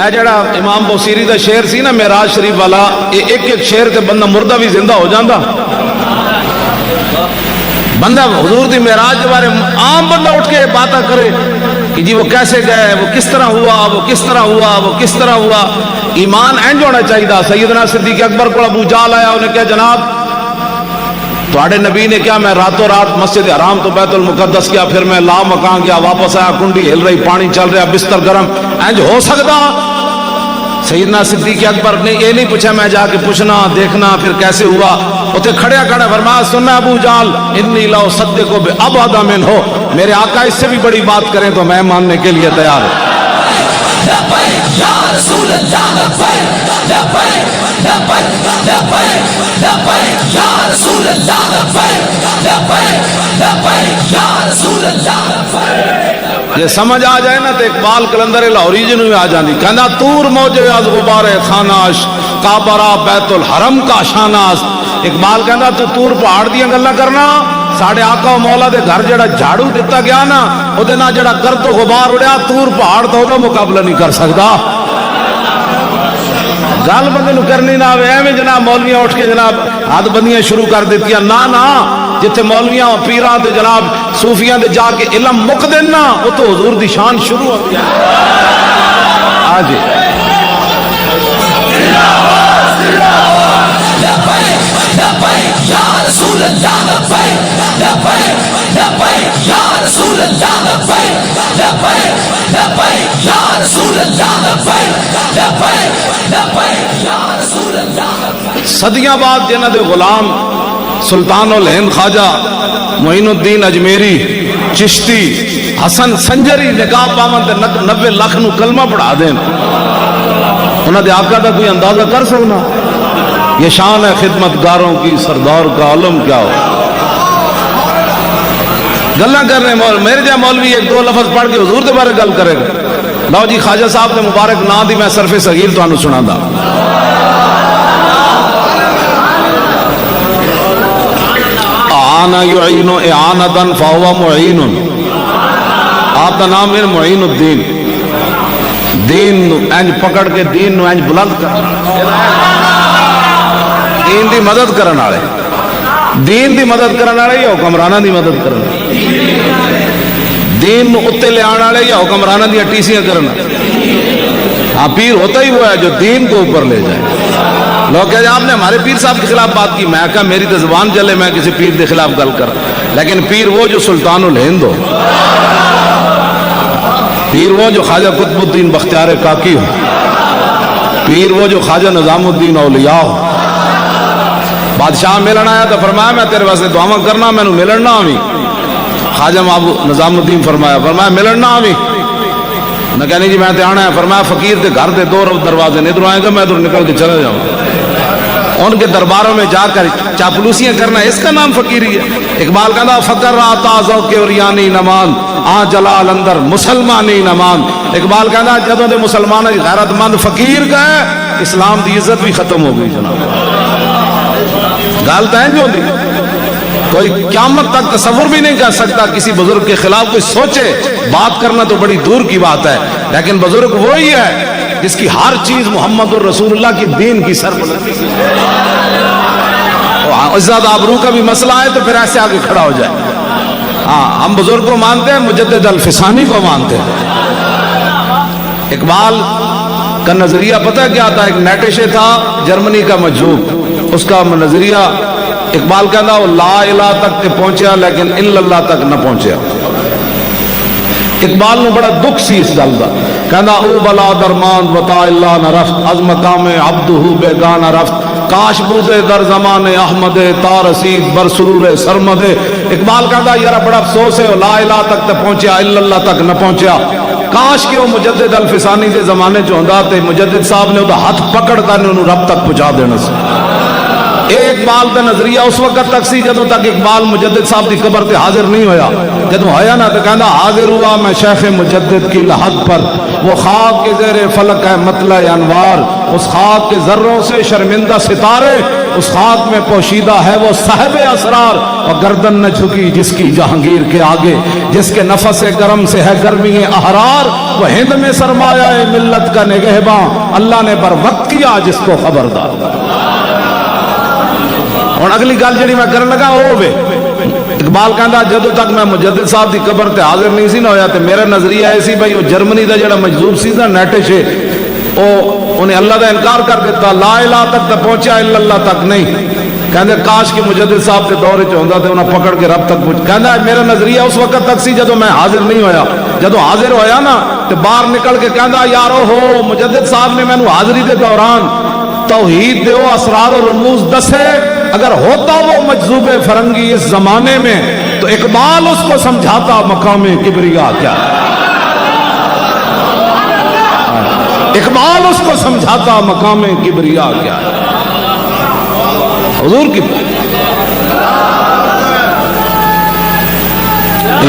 اے جڑا امام بوسیری دا شعر سی نا معراج شریف والا، ایک ایک شعر تے بندہ مردہ بھی زندہ ہو جاندہ. بندہ حضور دی معراج کے بارے عام بندہ اٹھ کے باتیں کرے کہ جی وہ کیسے گئے، وہ کس طرح ہوا، وہ کس طرح ہوا، وہ کس طرح ہوا. ایمان اینج ہونا چاہیے. سیدنا صدیق اکبر کو ابو جہل آیا، انہیں کہا جناب تواڈے نبی نے کیا میں راتوں رات مسجد حرام تو بیت المقدس کیا، پھر میں لا مکان گیا، واپس آیا کنڈی ہل رہی، پانی چل رہا، بستر گرم، اینج ہو سکتا؟ سیدنا صدیق اکبر نے یہ نہیں پوچھا میں جا کے پوچھنا دیکھنا پھر کیسے ہوا. اتنے کھڑے کھڑے فرمایا سننا ابو جہل انی لا اصدق بابعد منہ، میرے آقا اس سے بھی بڑی بات کریں تو میں ماننے کے لیے تیار ہوں. لبیک یا رسول اللہ لبیک لبیک لبیک لبیک لبیک یا رسول اللہ لبیک لبیک لبیک یا رسول اللہ لبیک. یہ سمجھ آ جائے نا تو اقبال کلندر لاہوری جنوں بھی آ جاندی. کہنا تور موجے از غبار خاناش کعبہ بیت الحرم کا شاناس. اقبال کہنا تو تور پہاڑ دیاں گلاں کرنا، ساڑھے آقا و مولا دے گھر جڑا جھاڑو دیتا گیا نا او دے نا جڑا گرد و غبار اڑیا تور پہاڑ تو دا مقابلہ نہیں کر سکتا. گل بندے نو کرنی نہ آوے ایویں جناب مولویاں اٹھ کے جناب ہاتھ بندیاں شروع کر دیتیاں. نا جتھے مولویاں پیراں تے جناب صوفیاں دے جا کے علم مک دینا وہ تو حضور دی شان شروع ہو گیا. آجے لبیک یا رسول اللہ لبیک لبیک لبیک یا رسول اللہ لبیک لبیک لبیک یا رسول اللہ لبیک لبیک لبیک یا رسول اللہ لبیک. صدیاں بعد جنہ دے غلام سلطان الہند خواجہ معین الدین اجمیری چشتی حسن سنجری نگاہ پاون تے 90 لاکھ نو کلمہ پڑھا دین. انہاں دے آقا دا کوئی اندازہ کر سکنا؟ یہ شان ہے خدمتگاروں کی، سردار کا علم کیا ہو. گلاں کرنے میرے جا مولوی ایک دو لفظ پڑھ کے حضور دے بارے گل کرے گا. لو جی خواجہ صاحب دے مبارک نام دی میں صرف صغیر تانوں سنادا. آنا یعین اعانتا فہو معین. آپ کا نام ہے معین الدین. دین نو انج پکڑ کے دین نو انج بلند کر، دین دی مدد کرن والے، دین دی مدد کرن والے یا حکمراناں دی مدد کرن والے؟ دین نو اتے لے آن والے یا حکمراناں دی ٹیسیاں کرن والے؟ ہاں پیر ہوتا ہی وہ ہے جو دین کو اوپر لے جائے. لوگ کہتے ہیں آپ نے ہمارے پیر صاحب کے خلاف بات کی. میں کہا میری تو زبان چلے میں کسی پیر کے خلاف گل کر، لیکن پیر وہ جو سلطان الہند ہو، پیر وہ جو خواجہ قطب الدین بختیار کاکی ہو، پیر وہ جو خواجہ نظام الدین اولیاء ہو. بادشاہ ملن آیا تو فرمایا میں تیرے واسطے دعا کرنا، میں ملن نہ آویں. خواجہ نظام الدین فرمایا ملن نہ آویں. نہ کہنے جی میں تے آنا ہے. فرمایا فقیر دے گھر دے دو دروازے نے، ادھر آئے گا میں ادھر نکل کے چلا جاؤں. ان کے درباروں میں جا کر چاپلوسیاں کرنا اس کا نام فقیری ہے. اقبال کہتا فقر رہا ذوق اوریانی نمان آ جلال اندر مسلمانی نمان. اقبال کہتا جدوں دے مسلمان غیرت مند فقیر گئے اسلام دی عزت بھی ختم ہو گئی. جناب گل تو جو کوئی قیامت تک تصور بھی نہیں کر سکتا کسی بزرگ کے خلاف کوئی سوچے. بات کرنا تو بڑی دور کی بات ہے، لیکن بزرگ وہی ہے جس کی ہر چیز محمد الرسول اللہ کی دین کی سربلندی. عزت آبرو کا بھی مسئلہ ہے تو پھر ایسے آگے کھڑا ہو جائے. ہاں ہم بزرگ کو مانتے ہیں، مجدد الفسانی کو مانتے ہیں. اقبال کا نظریہ پتہ کیا تھا؟ ایک نیٹشے تھا جرمنی کا مجذوب، اس کا نظریہ اقبال کہتا وہ لا الہ تک تے پہنچیا لیکن الا اللہ تک نہ پہنچیا. اقبال نے بڑا دکھ سی اس گل کا. کہنا او بلا درمان وطا اللہ نہ رفت از مقام عبدہ بیگانہ رفت کاش بودے در زمان احمد تا رسید بر سرور سرمد. اقبال کہتا یار بڑا افسوس ہے لا الہ تک تے پہنچیا الا اللہ تک نہ پہنچیا. کاش کہ وہ مجدد الفسانی دے زمانے چ ہوندا تے مجدد صاحب نے وہ ہاتھ پکڑ کر انہوں رب تک پہنچا دینا سی. اقبال کا نظریہ اس وقت تک سی جدوں تک اقبال مجدد صاحب کی قبر تے حاضر نہیں ہویا. جدوں آیا نا تو کہنا حاضر ہوا میں شیخ مجدد کی لحد پر, وہ خاک کے زیر فلک ہے مطلع انوار, اس خاک کے ذروں سے شرمندہ ستارے, اس خاک میں پوشیدہ ہے وہ صاحب اسرار, اور گردن نہ جھکی جس کی جہانگیر کے آگے, جس کے نفس گرم سے ہے گرمی احرار, وہ ہند میں سرمایہ ملت کا نگہباں, اللہ نے بر وقت کیا جس کو خبردار. اور اگلی گل جڑی میں کرن لگا وہ ہوے, اقبال کہندا جدوں تک میں مجدد صاحب دی قبر تے حاضر نہیں سی نہ ہویا تے میرا نظریہ ہے سی بھائی وہ جرمنی دا جڑا مجذوب سی نا نیٹش او انہیں اللہ دا انکار کر دیتا, لا الہ تک تے پہنچا الا اللہ تک نہیں. کہندے کاش کہ مجدد صاحب کے دور وچ ہوندا تے انہاں پکڑ کے رب تک پہنچ. کہندا میرا نظریہ اس وقت تک سی جدوں میں حاضر نہیں ہویا, جدوں حاضر ہویا نا تے باہر نکل کے کہندا یارو ہو مجدد صاحب نے مینوں حاضری دے دوران توحید دیو اسرار و رموز دسے, اگر ہوتا وہ مجذوب فرنگی اس زمانے میں تو اقبال اس کو سمجھاتا مقام کبریا کیا, اقبال اس کو سمجھاتا مقام کبریا کیا. حضور کی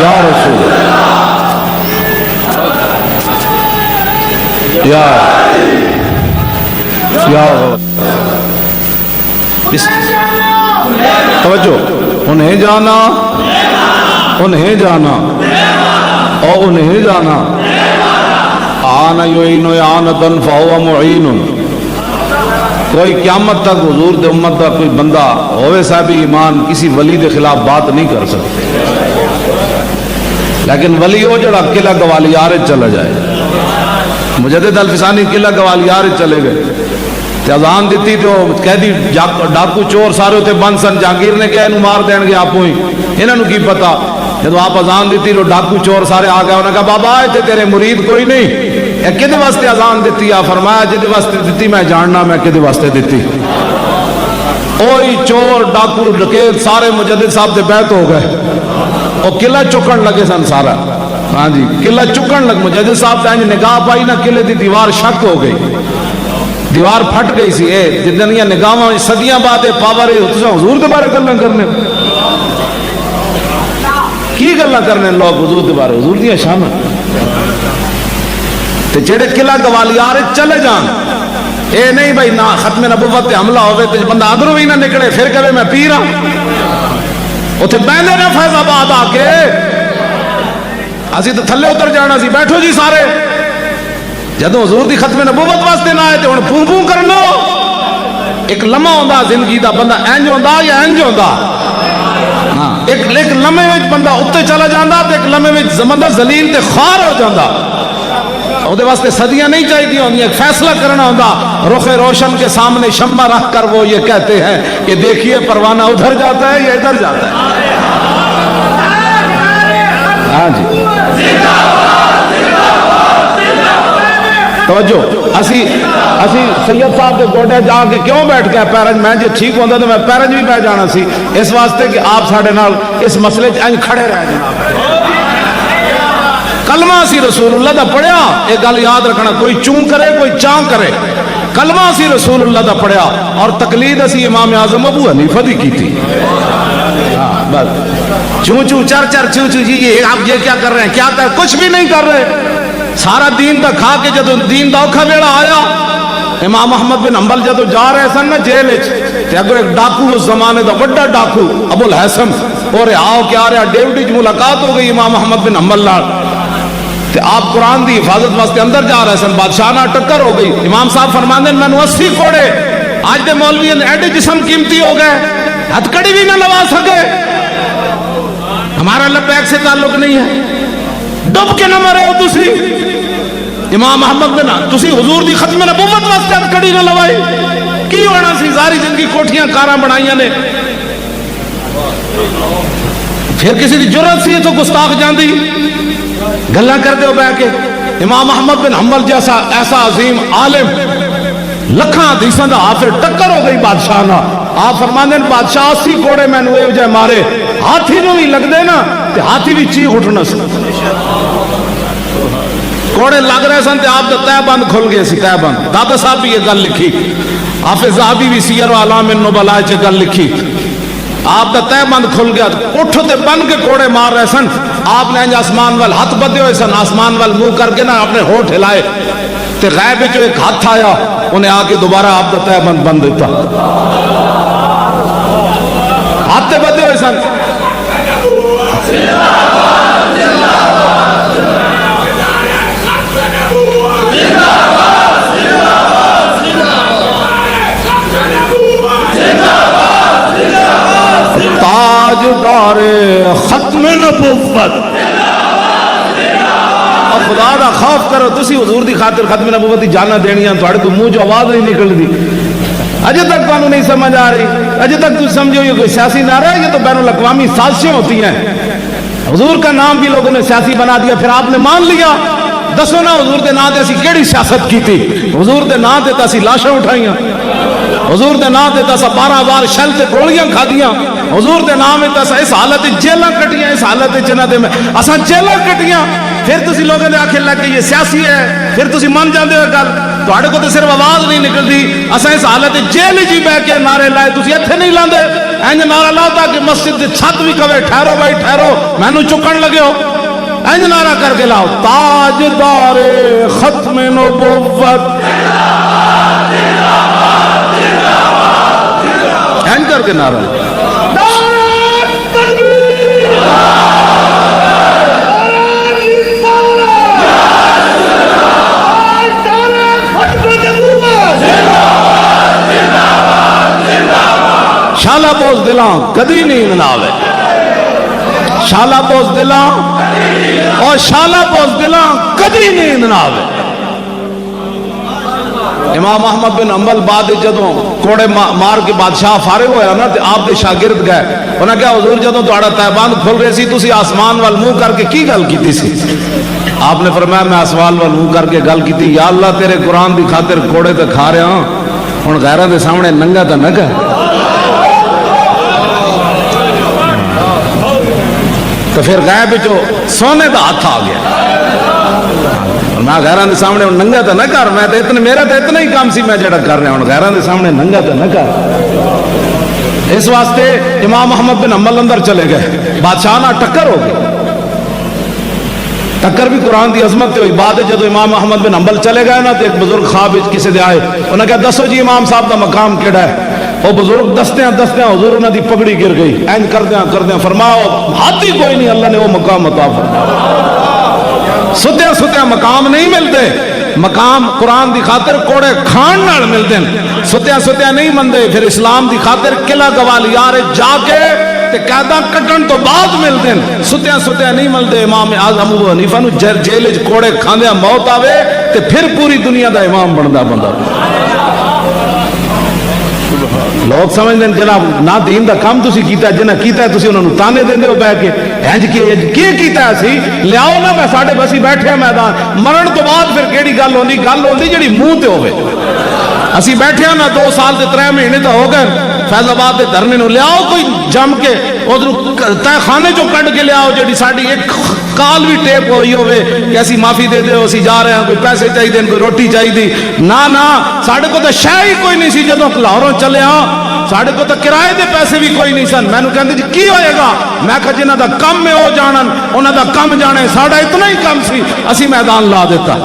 یا رسول یا توجہ, انہیں جانا انہیں جانا اور انہیں جانا, آنا یعین اعانتن فہو معین. کوئی قیامت تک حضور دے امت کا کوئی بندہ ہوئے صاحب ایمان کسی ولی دے خلاف بات نہیں کر سکتے, لیکن ولی ہو جڑا قلعہ گوالیار چلا جائے. مجدد الفسانی قلعہ گوالیار چلے گئے, اذان دیتی تو قیدی ڈاکو چور سارے ہوتے بند سن, جہانگیر نے کہا انہوں مار دین گے آپ ہی, انہوں نے کی پتا. جب آپ اذان دیتی تو ڈاکو چور سارے آ گئے, انہوں نے کہا بابا تے تیرے مرید کوئی نہیں, یہ کدے واسطے اذان دیتی؟ آ فرمایا جدے واسطے دیتی میں جاننا میں کدے واسطے دیتی. اوہی چور ڈاکو ڈکیت سارے مجدد صاحب دے بیعت ہو گئے, اور قلعہ چکن لگے سن سارا. ہاں جی قلعہ چکن لگ, مجدد صاحب تے نگاہ پائی نا قلعے دی دیوار شک ہو گئی, دیوار پھٹ گئی سی. اے جتنیاں نگاہاں صدیاں بعد پاور حضور دے بارے گلاں کرنے, کی گلاں کرنے لوگ حضور دے بارے, حضور دی شان تے جڑے قلعہ گوالیار چلے جان. اے نہیں بھائی نہ ختم نبوت تے حملہ ہوئے تے بندہ ادھروں بھی نہ نکلے پھر کہے میں پیر ہاں, اوتھے بہندے نے فیض آباد آ کے اسی تو تھلے اتر جانا سی, بیٹھو جی سارے. جدو حضور دی ختم نبوت واسطے نہ آئے تو ہن پوں پوں کرنا. ایک لمحہ ہوندا زندگی دا, بندہ انج ہوندا یا انج ہوندا. ہاں ایک لمحے وچ بندہ اوتے چلا جاندا تے ایک لمحے وچ بندہ ذلیل تے خوار ہو جاندا. اودے واسطے صدیاں نہیں چاہیے ہوندیاں, ایک فیصلہ کرنا ہوندا. رخ روشن کے سامنے شمع رکھ کر وہ یہ کہتے ہیں کہ دیکھیے پروانہ ادھر جاتا ہے یا ادھر جاتا ہے. ہاں جی توجہ, اسی سید صاحب کے گوڈے جا کے کیوں بیٹھ گئے پیرنج, میں جی ٹھیک ہوتا تو میں پیرنج بھی پہ جانا سی, اس واسطے کہ آپ ساڑھے نال اس مسئلے انج کھڑے رہ جناب. کلمہ سی رسول اللہ دا پڑھیا, ایک گل یاد رکھنا, کوئی چون کرے کوئی چاں کرے, کلمہ سی رسول اللہ دا پڑھیا, اور تقلید اسی امام اعظم ابو حنیفہ دی کی تھی. بس چوں چوں چر چر چوں چوں جی آپ یہ کیا کر رہے ہیں, کیا کر, کچھ بھی نہیں کر رہے. سارا دین دا کھا کے جدو دین دا اوکھا ویڑا آیا, امام احمد بن حنبل جدو جا رہے سن نا جیل وچ, تے اگر ایک ڈاکو اس زمانے دا بڑا ڈاکو ابو الحسن اور آؤ کیا رہا ڈیوڈی ملاقات ہو گئی امام احمد بن حنبل نال, تے آپ قرآن دی حفاظت واسطے اندر جا رہے سن, بادشاہ نال ٹکر ہو گئی. امام صاحب فرماندے میں 80 کوڑے آج دے مولویوں نے ایڈے جسم قیمتی ہو گئے ہتھ کڑی بھی نہ لوا سکے, ہمارا لبیک سے تعلق نہیں ہے, ڈب کے نہ مرے ہو دوسری. امام احمد بن تسی حضور دی ختم نبوت واسطے ہتھ کڑی نہ لوائی, کی ہونا سی؟ ساری زندگی کوٹھیاں کاراں بنائیاں نے, پھر کسی دی جرت سی تو گستاخ جاندی گلاں کردے ہو بہ کے. امام احمد بن حنبل جیسا ایسا عظیم عالم لکھاں حدیثاں دا حافظ ٹکر ہو گئی بادشاہ نہ. آپ فرماندے نے بادشاہ 80 کوڑے میں نوے وجہ مارے, ہاتھی نو بھی لگ دے نا تے ہاتھی بھی چیخ اٹھنا سی. کوڑے لگ رہے سن تے آپ دا تہ بند کھل گئے سی, تہ بند. دادا صاحب بھی یہ گل لکھی, حافظ ذہبی بھی سیر و اعلام النبلاء چ گل لکھی آپ دا تہ بند کھل گیا اٹھ تے بن کے کوڑے مار رہے سن آپ نے انج آسمان وال ہاتھ بدے ہوئے سن آسمان وال منہ کر کے نا اپنے ہونٹ ہلائے تے غیب وچ ایک ہاتھ آیا انہیں آ کے دوبارہ آپ دا تہ بند بند دیتا ہاتھ تے بدے ہوئے سن تاجدار ختم نبوت خدا دا خوف کرو تسی حضور دی خاطر ختم نبوت دی جانا دینیاں تھوڑے کو منہ جو آواز نہیں نکل دی اجے تک تانوں نہیں سمجھ آ رہی اجے تک تو سمجھو یہ کوئی سیاسی نعرہ ہے یہ تو بین الاقوامی سازشیں ہوتی ہیں حضور کا نام بھی لوگوں نے سیاسی بنا دیا پھر آپ نے مان لیا دسو نا حضور دے نام تے اسی کیڑی سیاست کی تھی حضور دے نام تے اسی لاشاں اٹھائیاں حضور دے نام تے تسا 12,000 شل تے گولیاں کھا دیاں حضور دے نام تے تسا اس حالت جیلاں کٹیاں اس حالت جنہ دے میں اساں جیلاں کٹیاں پھر تسی لوگوں نے آکھے لگ کہ یہ سیاسی ہے پھر تسی مان جاندے ہو گل تواڈے کو تے صرف آواز نہیں نکلدی اساں اس حالت جیل جی بیٹھ کے نعرے لائے تسی ایتھے نہیں لاندے انج نعرہ لاتا کہ مسجد دی چھت بھی کہے ٹھہرو بھائی ٹھہرو مینوں چکن لگے ہو انج نعرہ کر کے لاؤ تاجدار ختم نبوت اینج کر کے نعرہ شالا پوز دلاں کدی نیند نہ آوے شالا پوز دلاں اور شالا پوز دلاں کدی نیند نہ آوے امام احمد بن حنبل بعد جدوں کوڑے مار کے بادشاہ فارغ ہویا نا تے آپ دے شاگرد گئے انہاں کہا حضور جدوں تہاڈا تہبند کھل رہے سی تسی آسمان وال منہ کر کے کی گل کیتی سی آپ نے فرمایا میں آسمان وال منہ کر کے گل کیتی یا اللہ تیرے قرآن دی خاطر کوڑے تے کھا رہا ہوں ہن غیراں دے سامنے ننگا تے نہ کر تو پھر غیب وچوں سونے دا ہاتھ آ گیا میں غیراں دے سامنے ننگا تے نہ کر میں تے اتنے میرا تے اتنا ہی کام سی میں جڑا کر رہا ہوں غیراں دے سامنے ننگا تے نہ کر اس واسطے امام احمد بن حنبل اندر چلے گئے بادشاہ نہ ٹکر ہو گئی ٹکر بھی قرآن دی عظمت ہوئی بعد جدو امام احمد بن حنبل چلے گئے نا تو ایک بزرگ خواب کسی دے آئے انہوں نے کہا دسو جی امام صاحب دا مقام کیڑا ہے وہ بزرگ دستیاں حضور انہوں دی پگڑی گر گئی اینج کردیاں فرماؤ ہاتھ ہی کوئی نہیں اللہ نے وہ مقام عطا فرمایا ستیاں مقام نہیں ملتے مقام قرآن دی خاطر کوڑے کھان نال ملتے ہیں ستیاں نہیں مندے پھر اسلام دی خاطر قلعہ گوالیار جا کے قیداں کٹن تو بعد ملتے ہیں ستیاں نہیں ملتے امام اعظم ابو حنیفہ نو جیل وچ کوڑے کھاندیاں موت آوے تے پھر پوری دنیا دا امام بندا بندہ لوگ سمجھتے ہیں جناب نہ دین دا کام تسی کیتا ہے جنہ کیتا ہے تسی انہوں نے تانے دیندے ہو بیٹھ کے انج کی کیتا ہے سی لیاؤ نا میں ساڈے بسی بیٹھے ہیں میدان مرن تو بعد پھر کیڑی گل ہوندی جڑی منہ تے ہوے اسی بیٹھے ہیں نا 2 سال تے 3 مہینے تو ہو گئے فیض آباد دے دھرنے نو لیاؤ کوئی جم کے ادھر تہ خانے چوں کڈ کے لیاؤ جڑی ساڈی ایک کال بھی ٹیپ ہوئی ہوے کہ اسی معافی دے دیو اسی جا رہے ہیں کوئی پیسے چاہیے کوئی روٹی چاہیے نہ ساڈے کو تو شے ہی کوئی نہیں سی جدوں لاہوروں چلے ہاں ساڈے کو تو کرائے دے پیسے بھی کوئی نہیں سن مینوں کہندے جی کی ہوئے گا میں کہا جنہاں دا کم ہے وہ جانن انہاں دا کم جانے ساڈا اتنا ہی کم سی اسی میدان لا دیتا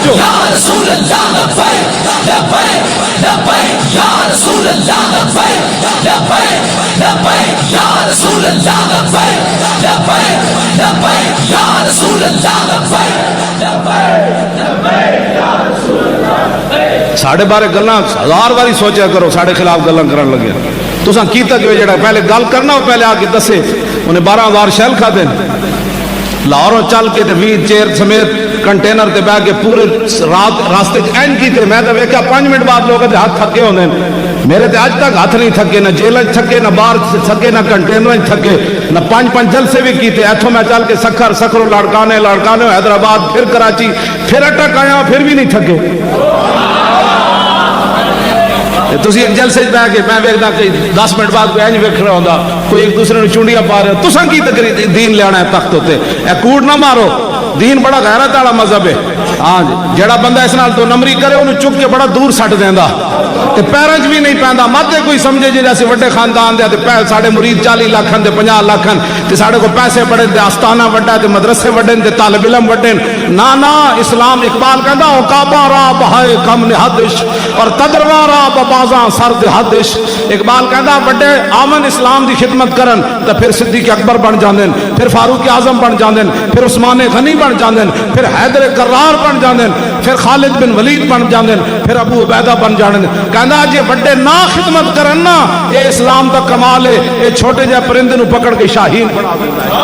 یا رسول اللہ لبیک لبیک لبیک یا رسول اللہ لبیک لبیک لبیک یا رسول اللہ لبیک لبیک لبیک یا رسول اللہ لبیک لبیک لبیک یا رسول اللہ ساڑھے بارے گلاں 1000 باری سوچا کرو ساڑھے خلاف گلاں کرن لگے تساں کیتا کہ جڑا پہلے گل کرنا ہو پہلے آ کے دسے انہیں 12000 شیل کھا دیں لاہوروں چل کے 20 چیر سمیت کنٹینر تے بیٹھ کے پورے رات راستے این کی تے میں تے ویکھیا 5 منٹ بعد لوگ دے ہاتھ تھکے ہوندے میرے تے اج تک ہاتھ نہیں تھکے نہ جیل وچ تھکے نہ باہر تھکے نہ کنٹینر وچ تھکے نہ 5 جلسے بھی کیتے ایتھوں میں چل کے سکھروں لاڑکانے حیدرآباد پھر کراچی پھر اٹک آیا پھر بھی نہیں تھکے تسی ایک جلسے بیٹھ کے میں ویکھدا کہ 10 منٹ بعد کوئی انج ویکھ رہا ہوندا کوئی ایک دوسرے نوں چونڈیاں پا رہے تساں کی تقریر دین لینا ہے تخت تے اے کوڑ نہ مارو دین بڑا غیرت والا مذہب ہے ہاں جی جڑا بندہ اس نال دو نمبری کرے انہوں چک کے بڑا دور سٹ دیندا تے پیراں وچ بھی نہیں پیندا ماتے کوئی سمجھے جے جیسے وڈے خاندان دے تے ساڈے مرید 40 لاکھ تے 50 لاکھ تے ساڈے کو پیسے بڑے تے آستانہ وڈا تے مدرسے وڈے تے طالب علم وڈے نا اسلام اقبال کہندا او کعبہ را بہائے کم نہادش اور تدروا را بازاں سر دہادش اقبال کہندا وڈے آمن اسلام دی خدمت کرن تے پھر صدیق اکبر بن جاندے پھر فاروق اعظم بن جاندے پھر عثمان غنی بن جاندے پھر حیدر کرار بن جاندے پھر خالد بن ولید بن جاندے پھر ابو عبیدہ بن جاندے کہندا جے وڈے نہ خدمت کرن نا اے اسلام دا کمال ہے اے چھوٹے جے پرندے نو پکڑ کے شاہین بنا دیندا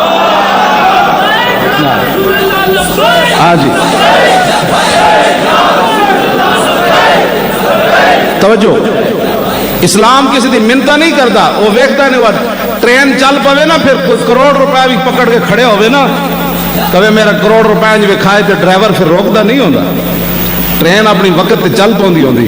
ہاں جی توجہ اسلام کسی دی منتا نہیں کرتا وہ ویکھتا نہیں ہوا ٹرین چل پوے نا پھر کروڑ روپے بھی پکڑ کے کھڑے ہوئے نا کبھی میرا کروڑ روپے جو کھائے تو ڈرائیور پھر روکتا نہیں ہوتا ٹرین اپنی وقت تے چل پوندی ہوندی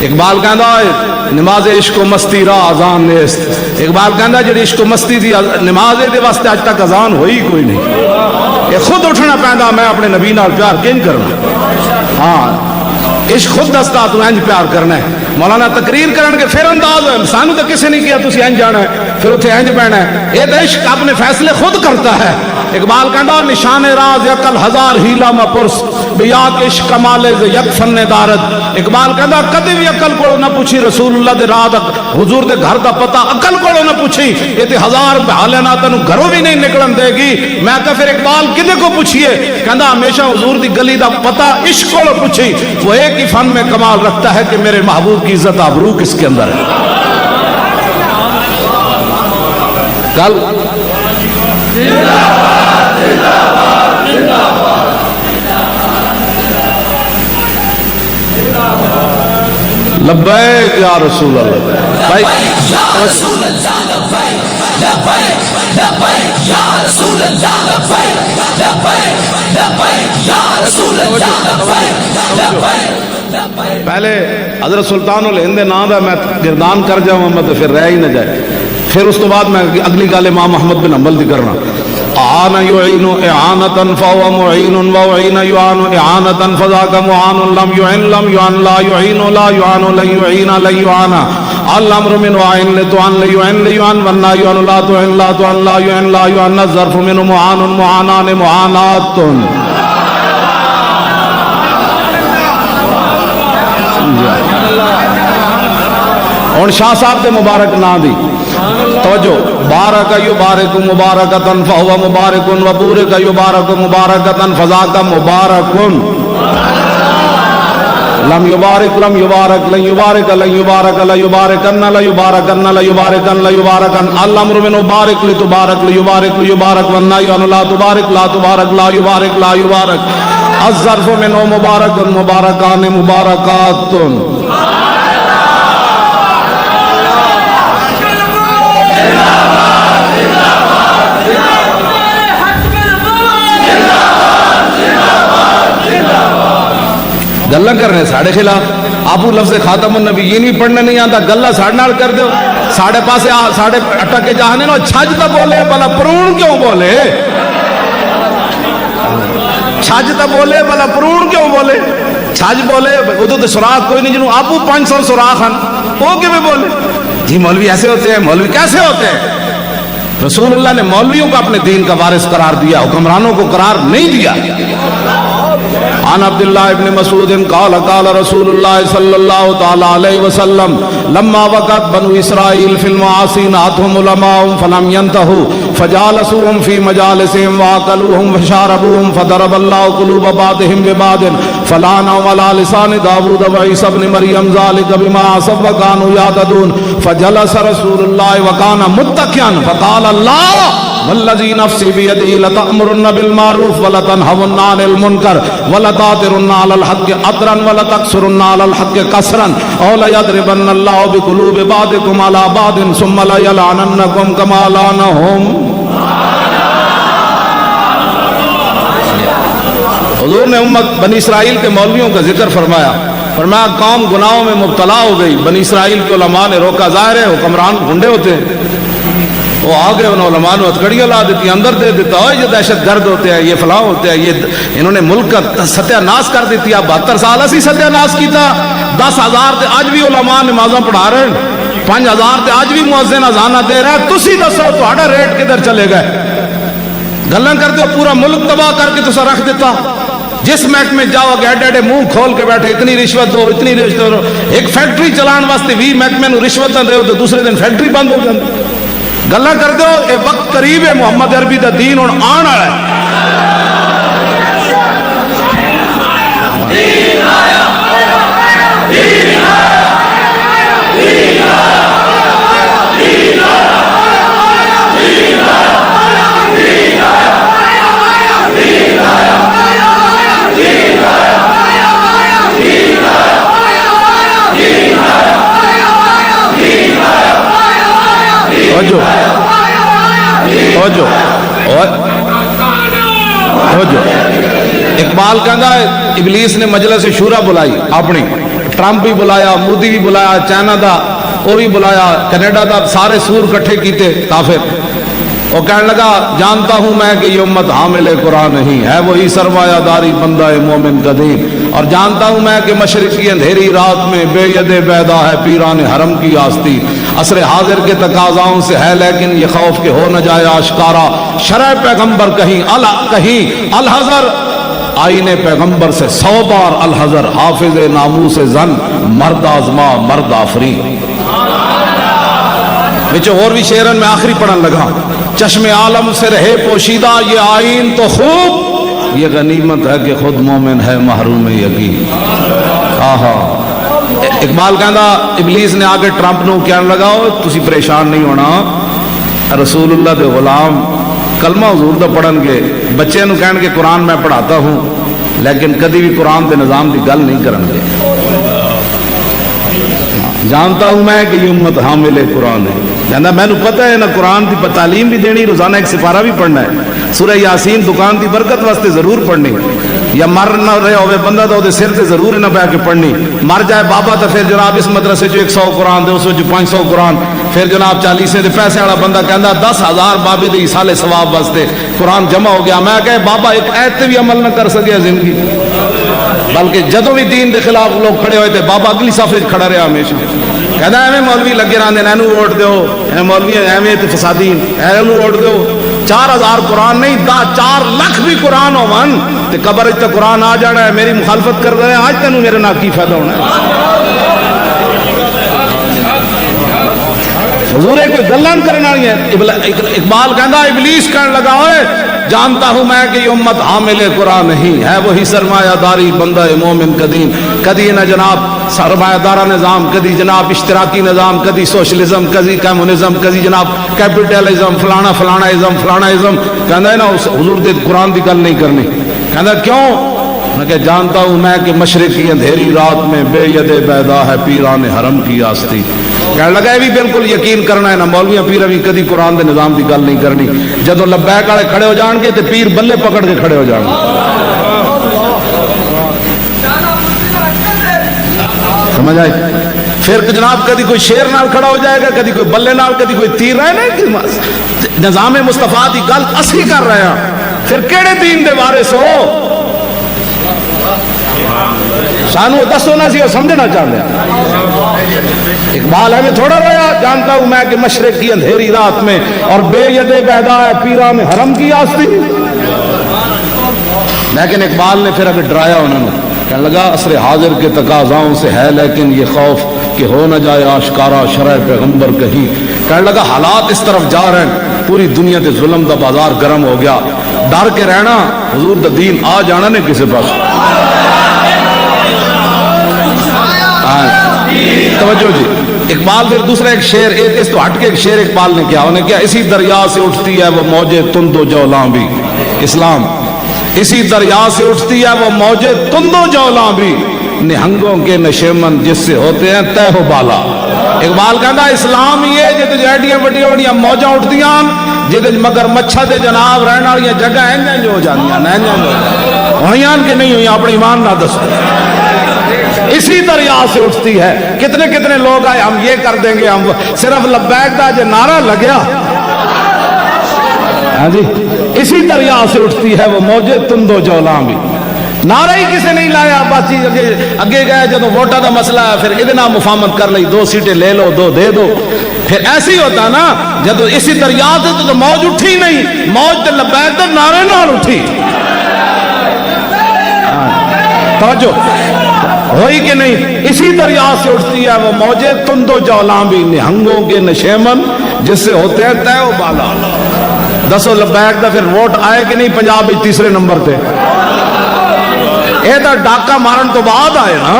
اقبال کہندا نماز عشق و مستی را اذان نیست اقبال کہندا جڑی عشق و مستی دی نماز دے واسطے اج تک اذان ہوئی کوئی نہیں یہ خود اٹھنا پیندا میں اپنے نبی نال پیار کیوں کرنا ہاں عشق خود دستا تو انج پیار کرنا ہے مولانا تقریر کرن کے پھر انداز ہے سانو تو کسی نے کیا تسی انج جانا ہے پھر اتنے انج بہنا ہے یہ تو عشق اپنے فیصلے خود کرتا ہے اقبال کہندا نشان راز عقل ہزار ہیلا میں پرس بیاک عشق کمال یک فن دارد اقبال کہندا کدی بھی عقل کو نہ پوچھی رسول اللہ دے راہ دا حضور دے گھر دا پتہ عقل کو نہ پوچھی یہ تے ہزار بحالے نہ تینوں گھروں بھی نہیں نکلن دے گی میں کہ پھر اقبال کدے کو پوچھیے کہندا ہمیشہ حضور دی گلی دا پتہ عشق کو پوچھی وہ ایک ہی فن میں کمال رکھتا ہے کہ میرے محبوب کی عزت آبرو کس کے اندر ہے کل لبیک یا رسول اللہ بھائی یا رسول اللہ لبیک لبیک لبیک یا رسول اللہ لبیک لبیک لبیک یا رسول اللہ لبیک لبیک پہلے حضرت سلطان الہند نام دا میں گردان کر جاؤں میں تو پھر رہ ہی نہ جائے پھر اس تو بعد میں اگلی گال امام محمد بن حنبل دی کرنا اعان یعین اعانتا فهو معین وعین یعان اعانتا فذاک معان لم یعن لم یعن لا یعین لا یعان لن یعین لن یعان الامر من وعین لتعن لیعن لیعن والنا یعن لا تعن لا تعن لا یعن لا یعن الظرف من معان معانان معانات اور شاہ صاحب دے مبارک نا دی توجہ بارک یبارک مبارکتن فہو مبارکن وبورک یبارک مبارکتن فذاک مبارکن لم یبارک لم یبارک لن یبارک لن یبارک لا یبارکن لا یبارکن لا یبارکن لا یبارکن الامر من مبارک لتبارک لیبارک لیبارک والنهی عن لا تبارک لا تبارک لا یبارک لا یبارک الظرف من مبارک مبارکان مبارکات گلا کرنے ساڑھے خلاف آپ لفظ خاتم النبی یہ نہیں پڑھنے نہیں آتا گلا ساڑھے نال کر دو ساڑھے پاسے ساڑھے اٹک کے جانے نا چھج تا بولے بلا پرون کیوں بولے چھج تا بولے بلا پرون کیوں بولے چھج بولے ادھو تو سراخ کوئی نہیں جنہوں آپو 500 سراخ ہن وہ کیوں بولے جی مولوی ایسے ہوتے ہیں مولوی کیسے ہوتے ہیں رسول اللہ نے مولویوں کو اپنے دین کا وارث قرار دیا حکمرانوں کو قرار نہیں دیا عن عبداللہ ابن مسعود قال قال رسول اللہ صلی اللہ تعالی علیہ وسلم لما وقت بنو اسرائیل فی المعاصین آتهم علماء فلم ينتهوا فجالسوهم في مجالسهم واكلوهم فشاربوهم فضرب الله قلوب بعضهم ببعض فلعنهم على لسان داود وعيسى ابن مريم ذلك بما عصوا وكانوا يعتدون فجلس رسول الله وكان متكئا فقال الله والذي نفسي بيده لتأمرن بالمعروف ولتنهون عن المنكر ولتعثرن على الحق عثرا ولتكسرن على الحق كسرا او ليضربن الله بقلوب بعضكم على بعض ثم ليلعننكم كما لعنهم حضور نے امت بنی اسرائیل کے مولویوں کا ذکر فرمایا فرمایا قوم گناہوں میں مبتلا ہو گئی، بنی اسرائیل کے علماء نے روکا، ظاہر ہے حکمران گنڈے ہوتے ہیں، وہ آگے انہوں علماء نے ہتھکڑیاں لا دیتی، اندر دے دیتا، اوہ یہ دہشت گرد ہوتے ہیں، یہ فلاں ہوتے ہیں، یہ انہوں نے ملک کا ستیہ ناش کر دیتی۔ اب 72 سال اسی ستیہ ناش کیتا، 10,000 تے آج بھی علماء نمازاں پڑھا رہے ہیں، 5,000 تے آج بھی مؤذن اذاناں دے رہا ہے، تسی دسو تہاڈا ریٹ کدھر چلے گئے؟ گلاں کرتے ہو پورا ملک تباہ کر کے تسا رکھ دیتا۔ جس محکمے جاؤ گے ایڈے ایڈے منہ کھول کے بیٹھے، اتنی رشوت دو، اتنی رشوت دو، ایک فیکٹری چلان واسطے 20 محکمے نو رشوت دے تو دوسرے دن فیکٹری بند ہو جاتی۔ گلاں کرتے ہو، یہ وقت قریب ہے، محمد عربی دا دین ہن آن والا ہے۔ اقبال کہندا ہے ابلیس نے مجلس شورا بلائی اپنی، ٹرمپ بھی بلایا، مودی بھی بلایا، چائنا دا وہ بھی بلایا، کینیڈا دا، سارے سور کٹھے کیتے کافر۔ وہ کہنے لگا جانتا ہوں میں کہ یہ امت حامل قرآن نہیں ہے، وہی سرمایہ داری بندہ مومن قدیم، اور جانتا ہوں میں کہ مشرق کی اندھیری رات میں بے ید بیدا ہے پیران حرم کی آستی، عصر حاضر کے تقاضاؤں سے ہے لیکن یہ خوف کہ ہو نہ جائے آشکارا، شرع پیغمبر کہیں الحذر، آئین پیغمبر سے 100 بار الحذر، حافظ ناموس زن مرد آزما مرد آفری۔ بچے اور بھی شعرن میں آخری پڑھن لگا، چشم عالم سے رہے پوشیدہ یہ آئین تو خوب، یہ غنیمت ہے کہ خود مومن ہے محروم یقین۔ آہا، اقبال کہندا ابلیس نے آگے ٹرمپ نو کہنے لگا تسی پریشان نہیں ہونا، رسول اللہ دے غلام کلمہ حضور دا پڑھن گے، بچے نو کہن گے قرآن میں پڑھاتا ہوں، لیکن کدی بھی قرآن دے نظام دی گل نہیں کرن گے۔ جانتا ہوں میں کہ یہ امت حامل قرآن ہے، جانا میں نے پتہ ہے نا قرآن دی تعلیم بھی دینی، روزانہ ایک سپارہ بھی پڑھنا ہے، سورہ یاسین دکان دی برکت واسطے ضرور پڑھنی، یا مر نہ رہے ہوئے بندہ تو سر تے ضرور نہ بہ کے پڑھنی، مر جائے بابا تو پھر جناب اس مدرسے جو 100 قرآن دے اس وچ 500 قرآن، پھر جناب 40 دے پیسے والا بندہ کہندا 10,000 بابے دے سالے ثواب واسطے قرآن جمع ہو گیا۔ میں کہ بابا ایک ایت تے بھی عمل نہ کر سکیا زندگی، بلکہ جدوں بھی دین دے خلاف لوگ کھڑے ہوئے تھے بابا اگلی صف وچ کھڑا رہا ہمیشہ، کہندا ایویں مولوی لگے رہندے نے، اینو ووٹ دیو، اے مولوی ایویں تے فسادی، اینو ووٹ دیو۔ 4,000 قرآن نہیں 4 لاکھ بھی قرآن ہون تے قبر وچ تے قرآن آ جانا ہے، میری مخالفت کر رہے ہیں، آج تینوں میرے نال کی فائدہ ہونا ہے؟ حضور کوئی گلاں کرنے والی ہے۔ اقبال کہندا ابلیس کہنے لگا اوئے جانتا ہوں میں کہ یہ امت حامل قرآن نہیں ہے، وہی سرمایہ داری بندہ مومن قدیم، کدی نہ جناب سرمایہ دارہ نظام، کدی جناب اشتراکی نظام، کدی سوشلزم، کدی کمیونزم، کدی جناب کیپٹلزم، فلانا فلانا ازم فلانا ازم۔ کہندا ہے نا حضور دے قرآن دی گل نہیں کرنی، کہندا کیوں؟ میں کہ جانتا ہوں میں کہ مشرق کی اندھیری رات میں بے ید بیدا ہے پیران حرم کی آستی۔ کہنے لگا یہ بھی بالکل یقین کرنا ہے نا مولویاں پیر بھی کدی قرآن دے نظام دی گل نہیں کرنی، جدو لبیک والے کھڑے ہو جان گے تے پیر بلے پکڑ کے کھڑے ہو جان گے۔ سمجھ آئی؟ پھر جناب کدی کوئی شیر نال کھڑا ہو جائے گا، کدی کوئی بلے نال، کدی کوئی تیر رہے نا، نظام مصطفیٰ دی گل اسی کر رہے ہیں، پھر کیڑے دین دے وارث ہو؟ سانو دسو نہ سی سمجھنا چاہتے ہیں۔ اقبال ہے تھوڑا رہا جانتا ہوں میں کہ مشرق کی اندھیری رات میں اور بے ید بیدا ہے پیران حرم کی آستی، لیکن اقبال نے پھر اگر ڈرایا انہوں نے، کہنے لگا عصر حاضر کے تقاضاؤں سے ہے لیکن یہ خوف کہ ہو نہ جائے آشکارا شرع پیغمبر کہیں۔ کہنے لگا حالات اس طرف جا رہے ہیں، پوری دنیا تے ظلم دا بازار گرم ہو گیا، ڈر کے رہنا حضور دا دین آ جانا نہیں کسی پاس۔ توجہ جی، اقبال پھر دوسرا ایک شعر، اس تو ہٹ کے ایک شعر اقبال نے کیا، انہیں کیا اسی دریا سے اٹھتی ہے وہ موجے تند و جولاں بھی، اسلام اسی دریا سے اٹھتی ہے وہ موجے تند و جولاں بھی، نہنگوں کے نشیمن جس سے ہوتے ہیں تہ و بالا۔ اقبال کہتا اسلام یہ جتے جیڈیاں وڈیاں وڈیاں موجاں اٹھدیاں جتے مگر مچھا دے جناب رہن والی جگہ انج ہو جاندیاں، انج ہوئیاں کہ نہیں ہوئی، اپنے ایمان نہ دسو۔ اسی دریا سے اٹھتی ہے. کتنے کتنے لوگ آئے ہم یہ کر دیں گے, ہم صرف لبیک دا جو نعرہ لگیا, ہاں جی, اسی دریا سے اٹھتی ہے وہ موجے تندو جولاں بھی. نعرہ ہی کسی نہیں لایا, بس اگے گئے جب ووٹا دا مسئلہ ہے پھر ادنا مفاہمت کر لی, 2 سیٹیں لے لو, 2 دے دو. پھر ایسے ہی ہوتا نا, جب اسی دریا سے تو موج اٹھی نہیں, موج تے لبیک تے نعرے نال اٹھی. توجہ ہوئی کہ نہیں؟ اسی دریا سے اٹھتی ہے وہ موجے تندو جولاں بھی, نہنگوں کے نشیمن جس سے ہوتے ہیں تے و بالا. دسو لبیک دا پھر ووٹ آئے کہ نہیں پنجاب میں تیسرے نمبر تے؟ یہ تو ڈاکہ مارن تو بعد آئے نا.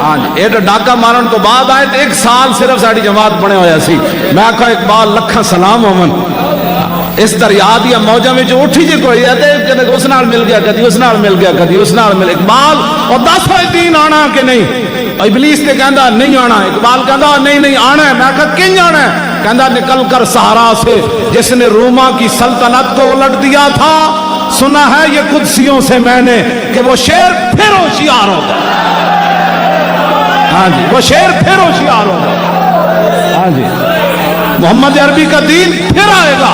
ہاں جی, یہ تو ڈاکہ مارن تو بعد آئے. 1 سال صرف ساری جماعت بنے ہویا سی. میں آکھا اقبال لکھاں سلام ہومن, اس دریا دیا موجہ میں جو اٹھی جی کوئی ہے اس نال مل گیا, کدی اس نال مل گیا, کدی اس نال مل. اقبال اور 10 دین آنا کہ نہیں؟ ابلیس تے کہندا نہیں آنا, اقبال کہندا نہیں آنا ہے. میں کہا کن آنا ہے؟ کہندا نکل کر صحرا سے جس نے روما کی سلطنت کو الٹ دیا تھا, سنا ہے یہ قدسیوں سے میں نے کہ وہ شیر پھر ہوشیار ہوگا. ہاں جی, وہ شیر پھر ہوشیار ہوگا. ہاں جی, محمد عربی کا دین پھر آئے گا.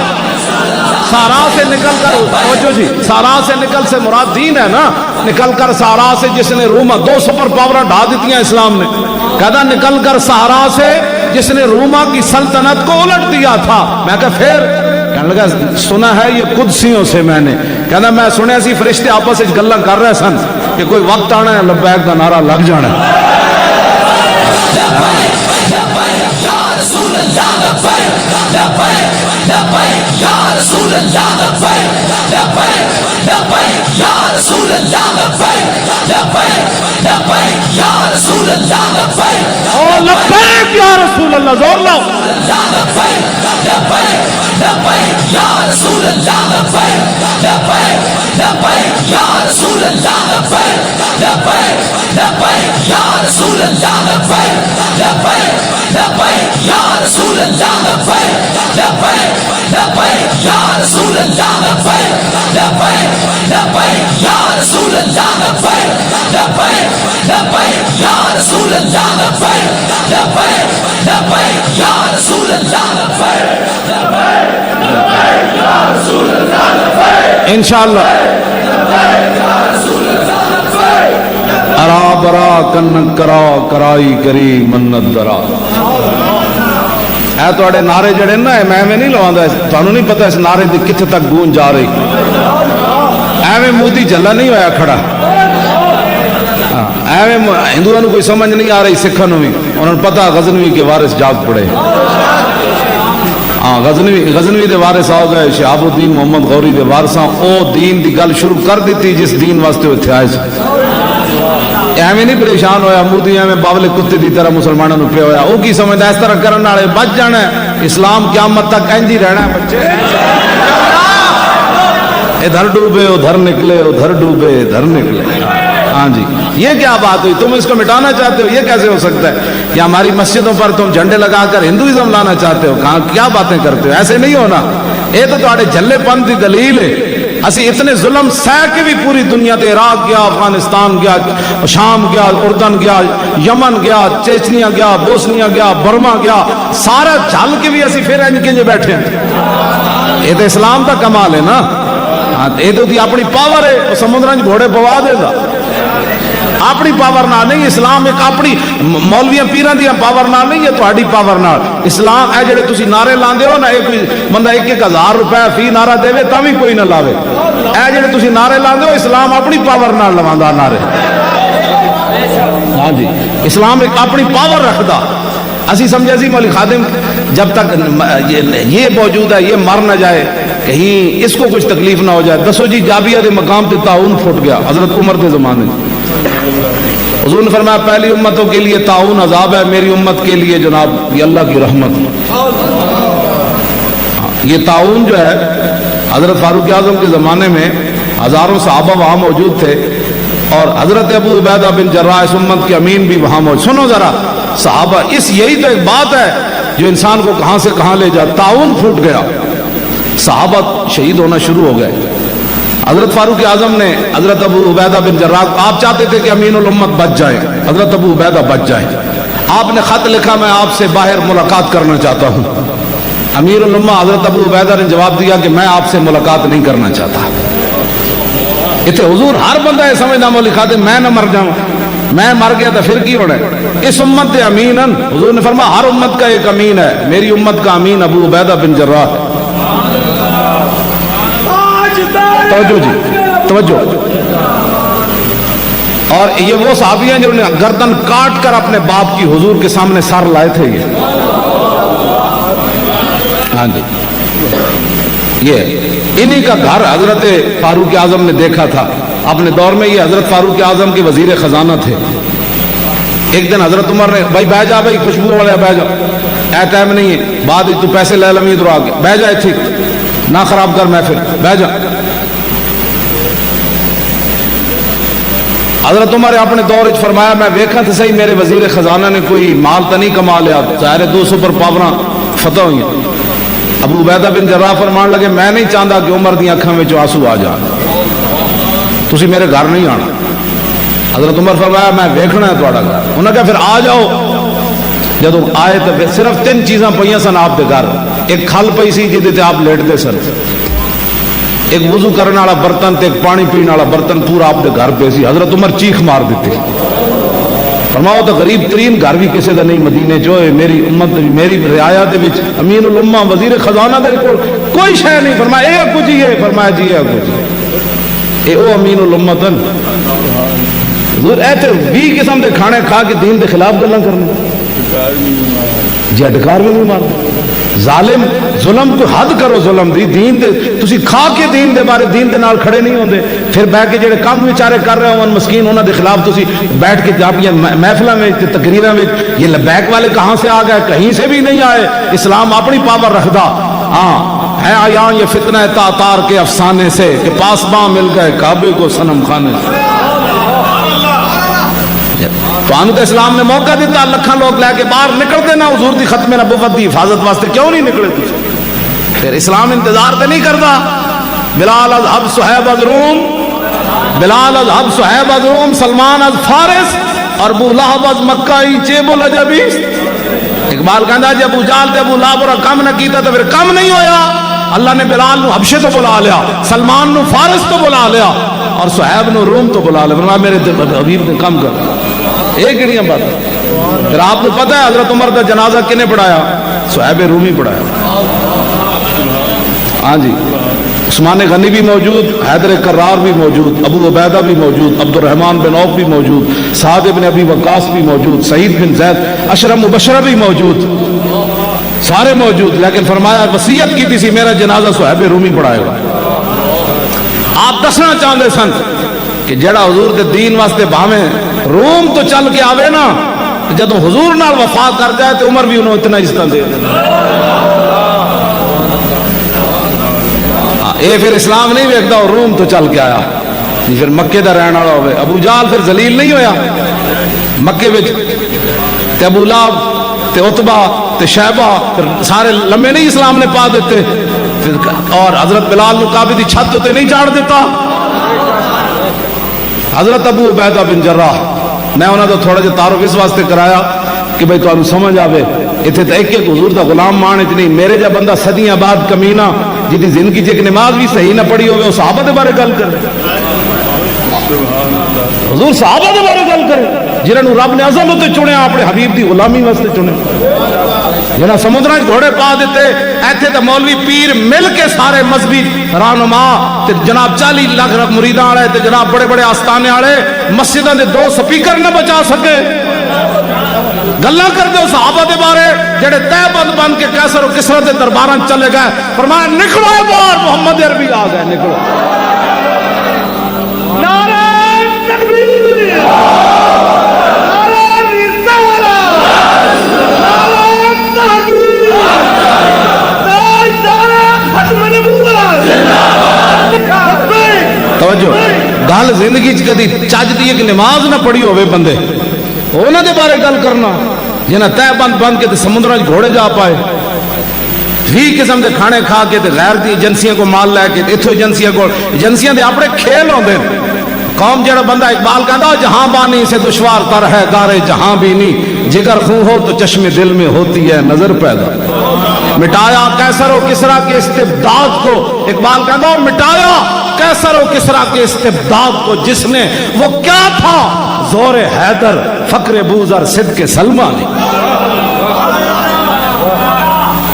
سارا سے نکل کر, توجہ جی, سارا سے نکل سے مراد دین ہے نا. نکل کر سارا سے جس نے روما, 2 سپر پاور ڈھا دیتی ہیں اسلام نے. کہتا نکل کر سارا سے جس نے روما کی سلطنت کو الٹ دیا تھا. میں کہا پھر؟ کہنے لگا سنا ہے یہ قدسیوں سے میں نے. کہنا میں سنیا سی فرشتے آپس میں گلاں کر رہے سن کہ کوئی وقت آنا ہے لبیک دا نعرہ لگ جانا ہے. لبیک یا رسول اللہ, زور لاؤ. انشاءاللہ ارا برا کن کرا کرائی کری منت درا. اے تواڈے نعرے جڑے نا میں نہیں لواندا, تانوں نہیں پتہ اس نعرے دی کتھے تک گونج جا رہی. ایویں مودی جھلا نہیں ہویا کھڑا, ایویں ہندوؤں کو کوئی سمجھ نہیں آ رہی, سکھاں نوں بھی انہاں نوں پتہ غزنوی کے وارث جاگ پڑے. ہاں غزنوی دے وارث آ گئے, شہاب الدین محمد غوری دے وارثاں او دین دی گل شروع کر دیتی جس دین واسطے اتنے آئے سے. ایویں نہیں پریشان ہویا مودی, ایویں باولے کتے دی طرح مسلمانوں نوں پیا ہویا. وہ کی سمجھدا اس طرح کرن والے بچ جانا ہے, اسلام قیامت تک انج ہی رہنا ہے. بچے ادھر ڈوبے ادھر نکلے, ادھر ڈوبے ادھر نکلے. ہاں جی, یہ کیا بات ہوئی؟ تم اس کو مٹانا چاہتے ہو, یہ کیسے ہو سکتا ہے؟ یا ہماری مسجدوں پر تم جھنڈے لگا کر ہندوازم لانا چاہتے ہو؟ کہاں کیا باتیں کرتے ہو؟ ایسے نہیں ہونا. یہ تو تہاڈے جھلے پن دی دلیل ہے. اسی اتنے ظلم سہ کے بھی پوری دنیا تے عراق گیا, افغانستان گیا, شام گیا, اردن گیا, یمن گیا, چیچنیا گیا, بوسنیا گیا, برما گیا, سارا جھل کے بھی اسی پھر انج کنج بیٹھے ہیں. یہ تو اسلام دا کمال ہے نا. یہ تو اپنی پاور ہے, سمندر گھوڑے پوا دے گا اپنی پاور نال نہیں. اسلام ایک اپنی مولویاں پیراں دی پاور نال نہیں, یہ تہاڈی پاور نال. اسلام اے جڑے تسی نعرے لاندے ہو نا, اے کوئی بندہ 1,000 روپے فی نعرہ دے تا بھی کوئی نہ لاوے. اے جڑے تسی نعرے لاندے ہو, اسلام اپنی پاور نال لواندا نعرے. ہاں جی, اسلام ایک اپنی پاور رکھدا. اسی سمجھے سی مولوی خادم جب تک یہ موجود ہے, یہ مر نہ جائے, کہیں اس کو کچھ تکلیف نہ ہو جائے. دسو جی, جابیہ دے مقام تے تعاون پھٹ گیا حضرت عمر دے زمانے. حضور نے فرمایا پہلی امتوں کے لیے تعاون عذاب ہے, میری امت کے لیے جناب یہ اللہ کی رحمت. یہ تعاون جو ہے, حضرت فاروق اعظم کے زمانے میں ہزاروں صحابہ وہاں موجود تھے, اور حضرت ابو عبیدہ بن جراح اس امت کے امین بھی وہاں موجود. سنو ذرا صحابہ, اس یہی تو ایک بات ہے جو انسان کو کہاں سے کہاں لے جا. تعاون پھوٹ گیا, صحابہ شہید ہونا شروع ہو گئے. حضرت فاروق اعظم نے حضرت ابو عبیدہ بن جراح، آپ چاہتے تھے کہ امین الامت بچ جائیں، حضرت ابو عبیدہ بچ جائیں، آپ نے خط لکھا میں آپ سے باہر ملاقات کرنا چاہتا ہوں۔ امیر الامہ حضرت ابو عبیدہ نے جواب دیا کہ میں آپ سے ملاقات نہیں کرنا چاہتا۔ اتنے حضور ہر بندہ یہ سمجھنا وہ لکھا دے میں نہ مر جاؤں، میں مر گیا تو پھر کی ہونا ہے؟ اس امت دے امین، حضور نے فرمایا ہر امت کا ایک امین ہے، میری امت کا امین ابو عبیدہ بن جراح ہے۔ توجہ جی توجہ۔ اور یہ وہ صحابی ہیں جنہوں نے گردن کاٹ کر اپنے باپ کی حضور کے سامنے سر لائے تھے۔ یہ ہاں جی، یہ انہی کا گھر حضرت فاروق اعظم نے دیکھا تھا۔ اپنے دور میں یہ حضرت فاروق اعظم کے وزیر خزانہ تھے۔ ایک دن حضرت عمر نے بھائی بہ جا، بھائی خوشبو والے بہ جا، اے ٹائم نہیں ہے، بعد تو پیسے لے لمی ادھر آگے بہ جا، ٹھیک نہ خراب کر محفل، بہ جا۔ حضرت عمر نے اپنے دور وچ فرمایا میں ویکھا تو صحیح میرے وزیر خزانہ نے کوئی مال تو نہیں کما لیا، ظاہر 2 سپر پاوراں فتح ہوئی۔ ابو عبیدہ بن جراح فرمان لگے میں نہیں چاہتا کہ عمر دی اکھاں وچ آنسو آ جان، تسی میرے گھر نہیں آنا۔ حضرت عمر فرمایا میں ویکھنا ہے تہاڈا گھر۔ انہوں نے کہا پھر آ جاؤ۔ جدو آئے تو صرف 3 چیزاں پئیاں سن آپ دے گھر، ایک کھل پئی سی جہدے تے آپ لیٹدے سن، ایک وضو کرنے والا برتن تے ایک پانی پینے والا برتن پورا آپ دے گھر پہ سی۔ حضرت عمر چیخ مار دیتے، فرماؤ تو غریب ترین گھر بھی کسی دا نہیں مدینے جو ہے، میری امت میری رعایا دے وچ امین الامہ وزیر خزانہ دے کول کوئی شے نہیں۔ فرمایا اے کچھ ہی ہے، فرمایا جی اے کچھ اے او امین الامت ہیں۔ حضور اے تے 20 قسم دے کھانے کھا کے دین دے خلاف گلاں کرنے، جی ڈکار بھی نہیں مارنا۔ ظالم ظلم کو حد کرو، ظلم دی دین دے تسی کھا کے دین دے بارے دین دے نال کھڑے نہیں ہوندے، پھر بیٹھ کے جڑے کام بیچارے کر رہے ہوں مسکین انہاں دے خلاف تسی بیٹھ کے اپنی محفلاں میں تقریراں میں یہ لبیک والے کہاں سے آ گئے؟ کہیں سے بھی نہیں آئے۔ اسلام اپنی پاور رکھدا ہاں ہے آیاں یہ فتنہ تاتار کے افسانے سے کہ پاسباں مل گئے کعبے کو صنم خانے سے۔ تو انہوں اسلام نے موقع دیتا، لکھاں لوگ لے کے باہر نکلتے نہ حضور دی ختم نبوت دی حفاظت واسطے کیوں نہیں نکلے تھی؟ پھر اسلام انتظار تے نہیں کرتا۔ بلال از حب صہیب از روم، بلال از حب صہیب از روم، سلمان از فارس اور ابو لہب از مکہ چیب العجبی۔ اقبال کہندا جب ابو جہل تے ابو لہب اور کم نہ کیتا تو پھر کم نہیں ہویا۔ اللہ نے بلال نو حبشے تو بلا لیا، سلمان نو فارس تو بلا لیا اور صہیب نو روم تو بلا لیا۔ فرمایا میرے حبیب نے کم کر ایک گڑیاں بات۔ پھر آپ کو پتہ ہے حضرت عمر کا جنازہ کنے پڑھایا؟ صہیب رومی پڑھایا۔ ہاں جی، عثمان غنی بھی موجود، حیدر کرار بھی موجود، ابو عبیدہ بھی موجود، عبد الرحمن بن عوف بھی موجود، سعد بن ابی وقاص بھی موجود، سعید بن زید اشرف مبشرہ بھی موجود، سارے موجود۔ لیکن فرمایا وصیت کی تھی میرا جنازہ صہیب رومی پڑھائے گا۔ آپ دسنا چاہتے سن کہ جڑا حضور دے دین واسطے بھاویں روم تو چل کے آوے نا، جب حضور نال وفات کر جائے تو عمر بھی انہوں اتنا عزت دے۔ اے پھر اسلام نہیں ویکھدا اور روم تو چل کے آیا، پھر مکے دا رہن والا ہوئے۔ ابو جہل پھر ذلیل نہیں ہویا مکے وچ، تے ابو لہب تے عتبہ تے شیبہ پھر سارے لمبے نہیں اسلام نے پا دیتے، اور حضرت بلال نو کعبے دی چھت تے نہیں چاڑ دیتا۔ حضرت ابو عبیدہ بن جراح میں انہوں نے تھوڑا جہا تعارف اس واسطے کرایا کہ بھائی تمہیں سمجھ آوے، اتنے تو ایک حضور دا غلام مان اتنی نہیں، میرے جا بندہ صدیاں بعد کمینہ جی زندگی ایک نماز بھی صحیح نہ پڑھی ہوئے، وہ صحابہ دے بارے گل کرے، حضور صحابہ دے بارے گل کرے جنہوں رب نے ازل ہوتے چنے اپنے حبیب دی غلامی واسطے چنے، جنہاں سمندرہ گھوڑے پا دیتے۔ ایتھے تے مولوی پیر مل کے سارے مذہبی رہنما تے جناب 40 لاکھ مریداں والے تے جناب بڑے بڑے آستانے والے مسجداں دے 2 سپیکر نہ بچا سکے۔ گلاں کر دو صحابہ دے بارے جڑے تہ بند بن کے کیسر و کسرا دے درباراں چلے گئے، فرمایا نکلو باہر، محمد عربی آ گئے، نکلو۔ نعرہ تکبیر، نعرہ رسالت، نعرہ تحقیق، نعرہ ختم نبوت۔ توجہ، گل زندگی چ کدی چج دی ایک نماز نہ پڑھی ہوئے بندے انہوں دے بارے گل کرنا جنہیں تہ بند بند کے سمندر گھوڑے جا پائے۔ بھی قسم کے کھانے کھا کے تے غیر دی ایجنسیاں کو مال لے کے اتھو ایجنسیاں دے اپنے کھیل ہوندے قوم جڑا بندہ اقبال کہتا جہاں بانی سے دشوار تر ہے گارے جہاں بھی نہیں جگر خوں ہو تو چشم دل میں ہوتی ہے نظر پیدا مٹایا کیسر و کسرا کے استبداد کو اقبال کہتا مٹایا کیسر و کسرا کے استبداد کو جس نے وہ کیا تھا زور حیدر فقر بوزر صدق سلمہ نے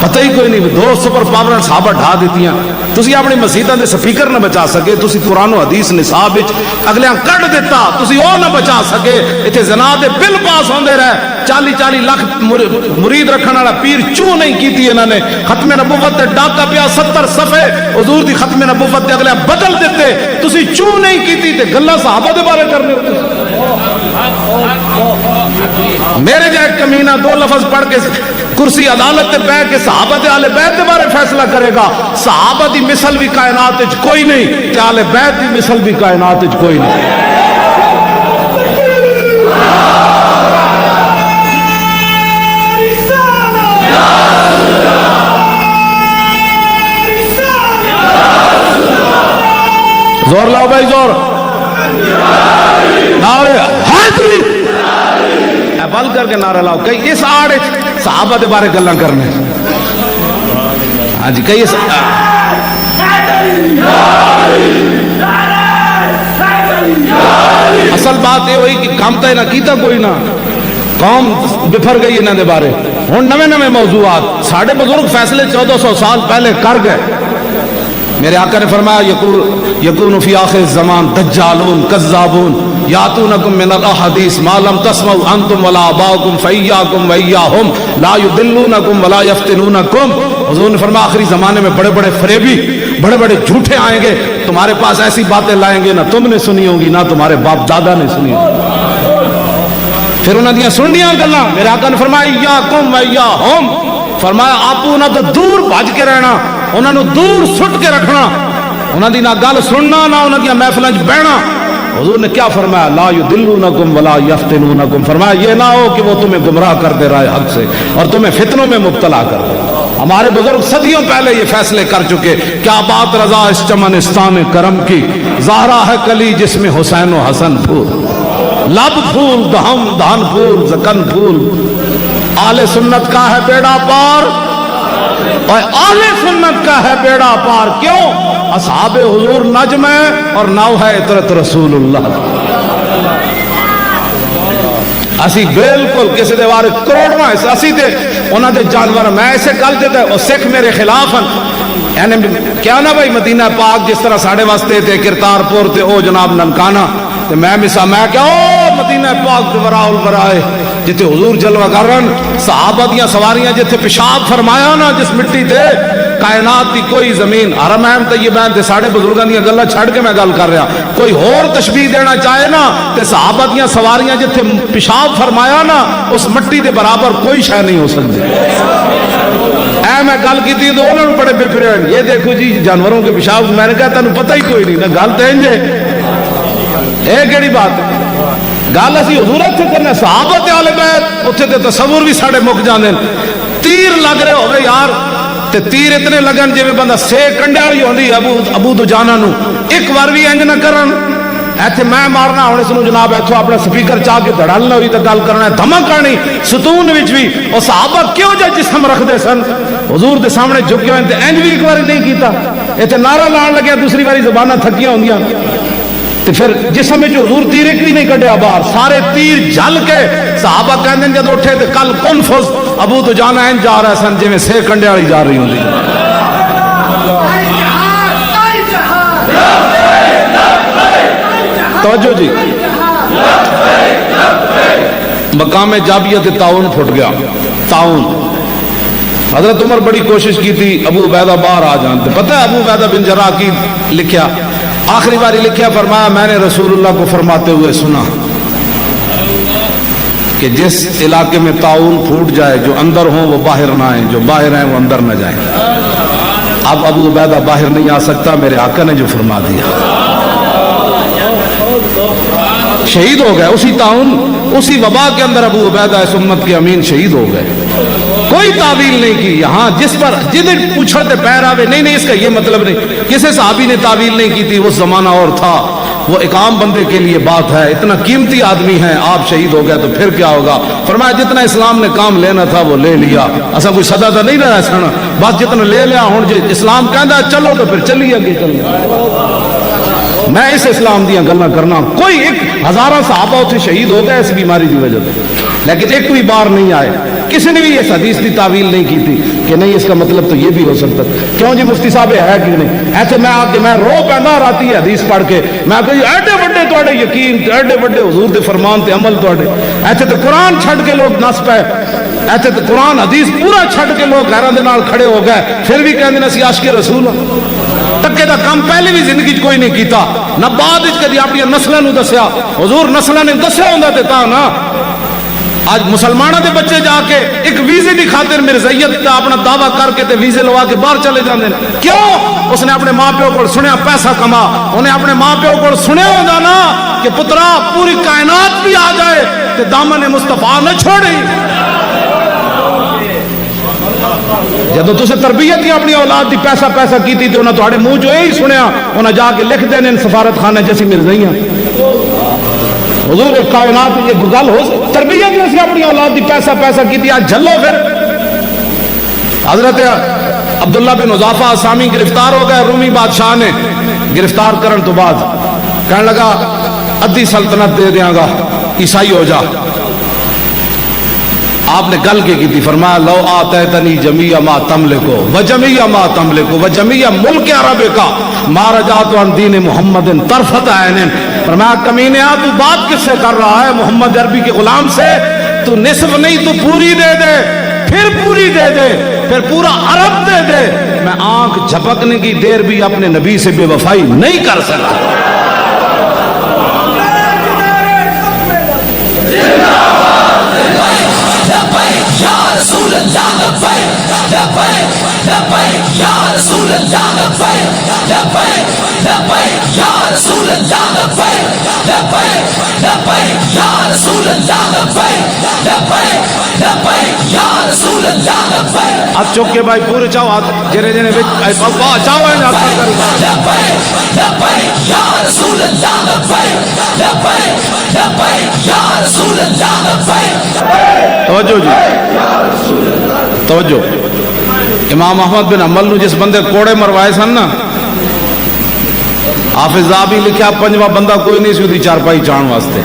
پتہ ہی کوئی نہیں دو سپر پاور صحابہ ڈھا دیتی ہیں تسی اپنی مسجداں دے سپیکر نہ بچا سکے تسی قرآن و حدیث نصاب وچ اگلیاں کڈ دیتا تسی او نہ بچا سکے ایتھے زنا دے بل پاس ہوندے رہے 40 لاکھ مرید رکھن والا پیر چوں نہیں کیتی انہاں نے ختم نبوت تے ڈاکا پیا 70 صفحے حضور دی ختم نبوت تے اگلے بدل دیتے تسی چوں نہیں کیتی تے گلاں صحابہ دے بارے کرنے میرے جائے کمینہ 2 لفظ پڑھ کے کرسی عدالت تے بیٹھ کے صحابہ تے اہل بیت کے بارے فیصلہ کرے گا صحابہ دی مثل بھی کائنات وچ کوئی نہیں تے اہل بیت دی مثل بھی کائنات وچ کوئی نہیں زور لاؤ بھائی زور نعرے حیدری بل کر کے نعرہ لاؤ کئی اس آڑے صحابہ دے بارے گلاں کرنے ہاں جی کئی اصل بات یہ ہوئی کہ کام تے نہ کیتا کوئی نہ قوم بفر گئی انہاں دے بارے ہن نویں موضوعات ساڈے بزرگ فیصلے 1400 سال پہلے کر گئے میرے آقا نے فرمایا یکون فی آخر الزمان دجالون کذابون یاتونکم من الاحادیث ما لم تسمعوا انتم ولا آباؤکم فایاکم وایاہم لا یضلونکم ولا یفتنونکم حضور نے فرمایا آخری زمانے میں بڑے بڑے فریبی بڑے بڑے جھوٹے آئیں گے تمہارے پاس ایسی باتیں لائیں گے نہ تم نے سنی ہوں گی نہ تمہارے باپ دادا نے سنی ہوگی پھر انہوں نے سنیاں گلاں میرے آقا نے فرمایا یاکم وایاہم فرمایا آپو نہ تو دور بھج کے رہنا انہوں نے دور سٹ کے رکھنا انہوں نے نہ گل سننا نہ انہوں نے محفلیں بہنا حضور نے کیا فرمایا لا یضلونکم ولا یفتنونکم فرمایا یہ نہ ہو کہ وہ تمہیں گمراہ کر دے رہا ہے حق سے اور تمہیں فتنوں میں مبتلا کر دے ہمارے بزرگ صدیوں پہلے یہ فیصلے کر چکے کیا بات رضا اس چمنستان کرم کی زہرا ہے کلی جس میں حسین و حسن پھول لب پھول دہم دہن پھول زکن پھول آل سنت کا ہے بیڑا پار اور آل سنت کا ہے بیڑا پار کیوں اصحاب حضور نجم ہے اور نو ہے اطرت رسول اللہ اسی بالکل کسی دے بارے کروڑواں اسی تے انہاں دے جانور میں ایسے گل دیتا ہے اور سکھ میرے خلاف ہیں یعنی کیا نا بھائی مدینہ پاک جس طرح ساڑھے واسطے تے کرتارپور تے او جناب ننکانہ تے میں کیا او مدینہ پاک تے وراء الورائے جتے حضور جلوہ کرن صحابہ دیاں سواریاں جتے پیشاب فرمایا نا جس مٹی تے کائنات دی کوئی زمین حرمین طیبین تے ساڑھے بزرگاں دیاں گلاں چھڑ کے میں گل کر رہا کوئی اور تشبیہ دینا چاہے نا تے صحابہ دیاں سواریاں جتے پیشاب فرمایا نا اس مٹی دے برابر کوئی شے نہیں ہو سکتی اے میں گل کی تھی تو انہوں نے بڑے بفرے یہ دیکھو جی جانوروں کے پیشاب میں نے کہا تنوں پتہ ہی کوئی نہیں نہ گل تے انجے اے کیڑی بات گل اسی حضور اتھے کرنے صحابہ تے آل بیت اتھے تے تصور بھی ساڑے مک جاندے تیر لگ رہے ہوئے یار تے تیر اتنے لگن جی میں بندہ سے کنڈیالی ہوندی ابو دجانہ نو ایک بار بھی انج نہ کرن ایتھے میں مارنا ہونے سنو جناب ایتھو اپنا سپیکر چاہ کے دھڑالنا ہوئی تا گل کرنا ہے دھمک کرنی ستون وچ بھی اور صحابہ کیوں جا جسم رکھ دے سن حضور دے سامنے جھکے ہوئے تے انج بھی ایک بار نہیں کیتا ایتھے نعرہ لان لگیا دوسری باری زبانہ تھکیاں ہوندیاں تے پھر جسم میں جو حضور تیر ایک بھی نہیں کڈیا باہر سارے تیر جل کے صحابہ کہندے جب اٹھے تے کل کون فز ابو دجانہ انج جا رہا سن جی میں سے کنڈے والی جا رہی ہوندی توجہ جی مقام جابیت تعاون پھٹ گیا تعاون حضرت عمر بڑی کوشش کی تھی ابو عبیدہ باہر آ جانتے پتہ ہے ابو عبیدہ بن جراح کی لکھیا آخری باری لکھیا فرمایا میں نے رسول اللہ کو فرماتے ہوئے سنا کہ جس علاقے میں تعاون پھوٹ جائے جو اندر ہوں وہ باہر نہ آئیں جو باہر ہیں وہ اندر نہ جائیں اب ابو عبیدہ باہر نہیں آ سکتا میرے آقا نے جو فرما دیا شہید ہو گئے اسی تعاون اسی وبا کے اندر ابو عبیدہ اس امت کے امین شہید ہو گئے کوئی تعویل نہیں کی. یہاں جس پر جدھر پوچھتے پیر آوے نہیں نہیں اس کا یہ مطلب نہیں. کسی صحابی نے تعویل نہیں کی تھی, وہ زمانہ اور تھا, وہ ایک عام بندے کے لیے بات ہے. اتنا قیمتی آدمی ہے, آپ شہید ہو گئے تو پھر کیا ہوگا. فرمایا جتنا اسلام نے کام لینا تھا وہ لے لیا, ایسا کوئی سدا تو نہیں رہا سن, بس جتنا لے لیا ہوں جی اسلام کہندا چلو تو پھر چلیے اگے چلو. میں اس اسلام دیا گلاں کرنا, کوئی ایک ہزاراں صحابہ اتنے شہید ہو گئے اس بیماری کی وجہ سے, لیکن ایک بھی بار نہیں آئے, کسی نے بھی اس حدیث کی تعویل نہیں کی تھی کہ نہیں اس کا مطلب تو یہ بھی ہو سکتا. کیوں جی مفتی صاحب ہے کہ نہیں, ایسے میں آ کے میں رو پیدا راتی ہے حدیث پڑھ کے, میں کہ ایڈے بڑے تواڈے یقین, ایڈے بڑے حضور دے فرمان تے عمل تواڈے, ایسے تو قرآن چھڈ کے لوگ نس پے, ایسے تو قرآن حدیث پورا چھڈ کے لوگ غیراں دے نال کھڑے ہو گئے, پھر بھی کہندے نے اسی عاشق رسول ہاں. تکے دا کام پہلے بھی زندگی کوئی نہیں کیتا, نہ بعد کدی اپنی نسلوں نو دسیا. حضور نسلوں نے دسیا ہوندا تے تاں نا آج مسلمانوں دے بچے جا کے ایک ویزے دی خاطر مرزائیت کا اپنا دعویٰ کر کے تے ویزے لوا کے باہر چلے جاندے ہیں. کیوں؟ اس نے اپنے ماں پیو کو سنیا پیسہ کما, انہیں اپنے ماں پیو کو سنیا ہوندا نا کہ پترا پوری کائنات بھی آ جائے تے دامن مصطفیٰ نہ چھوڑی. جدو تسے تربیت ہی اپنی اولاد دی پیسہ پیسہ کیتی تے انہاں تہاڈے منہ جو یہی سنیا, انہاں جا کے لکھ دینے سفارت خانے جیسی مرزائیاں. حضور کائنات یہ گل ہو تربیت نے اپنی اولاد دی پیسہ پیسہ کیتی, آج جھلو. پھر حضرت عبداللہ بن حذافہ اسامی گرفتار ہو گئے, رومی بادشاہ نے گرفتار کرن تو بعد کہنے لگا ادھی سلطنت دے دیاں گا, عیسائی ہو جا. آپ نے گل کی تھی, فرمایا لو آتیتنی جمیع ما تملکو وجمیع ما تملکو وجمیع ملک عرب کا ما رجعت عن دین محمد طرفت عین. فرمایا کمینے تو بات کس سے کر رہا ہے, محمد عربی کے غلام سے. تو نصف نہیں تو پوری دے دے, پھر پوری دے دے, پھر پورا عرب دے دے, میں آنکھ جھپکنے کی دیر بھی اپنے نبی سے بے وفائی نہیں کر سکتا. ہاتھ چوک کے بھائی پورے چاہو, ہاتھ جنے جنے چاہو ہے توجہ جی توجہ. امام احمد بن حنبل نو جس بندے کوڑے مروائے سن نا, حافظ ذہبی لکھیا پنجواں بندہ کوئی نہیں سی چارپائی چان واسطے.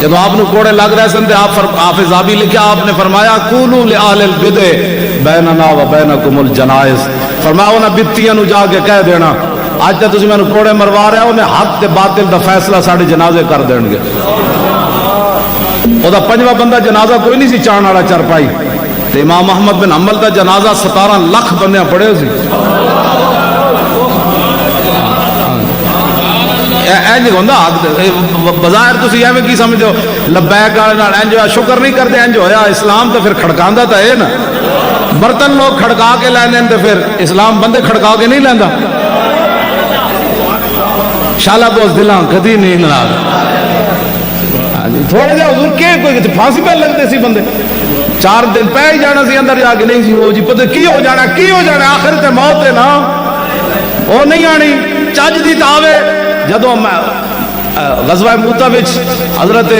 جب آپ نے کوڑے لگ رہے سن حافظ ذہبی لکھیا, آپ نے فرمایا قولوا لأہل البدع بیننا و بینکم الجنائز. فرمایا انہاں بدتیاں نو جا کے کہہ دینا اج تے تسی مینوں کوڑے مروا رہے ہو, انہیں حق تے باطل دا فیصلہ ساڈے جنازے کر دین گے. او دا پنجواں بندہ جنازہ کوئی نہیں سی چان والا چارپائی, تے امام احمد بن حنبل دا جنازہ 17 لاکھ بندے پڑے سی. بظاہر تسی ایویں کی سمجھتے ہو لبیک انج شکر نہیں کرتے, انج ہویا اسلام تو پھر کھڑکاندا تو ہے نا. برتن لوگ کھڑکا کے لیندے تو پھر اسلام بندے کھڑکا کے نہیں لیندا. شالا بوس دلاں کدی نہیں ناراض. تھوڑے جہا حضور کے کوئی پھانسی پہ لگتے سی بندے, 4 دن پہ ہی جانا سی اندر جا کے, نہیں سی وہ جی پتہ کی ہو جانا کی ہو جانا, آخر تے موت ہے نا, وہ نہیں آنی چج دی تاوے. جدو غزوہ موتا وچ حضرت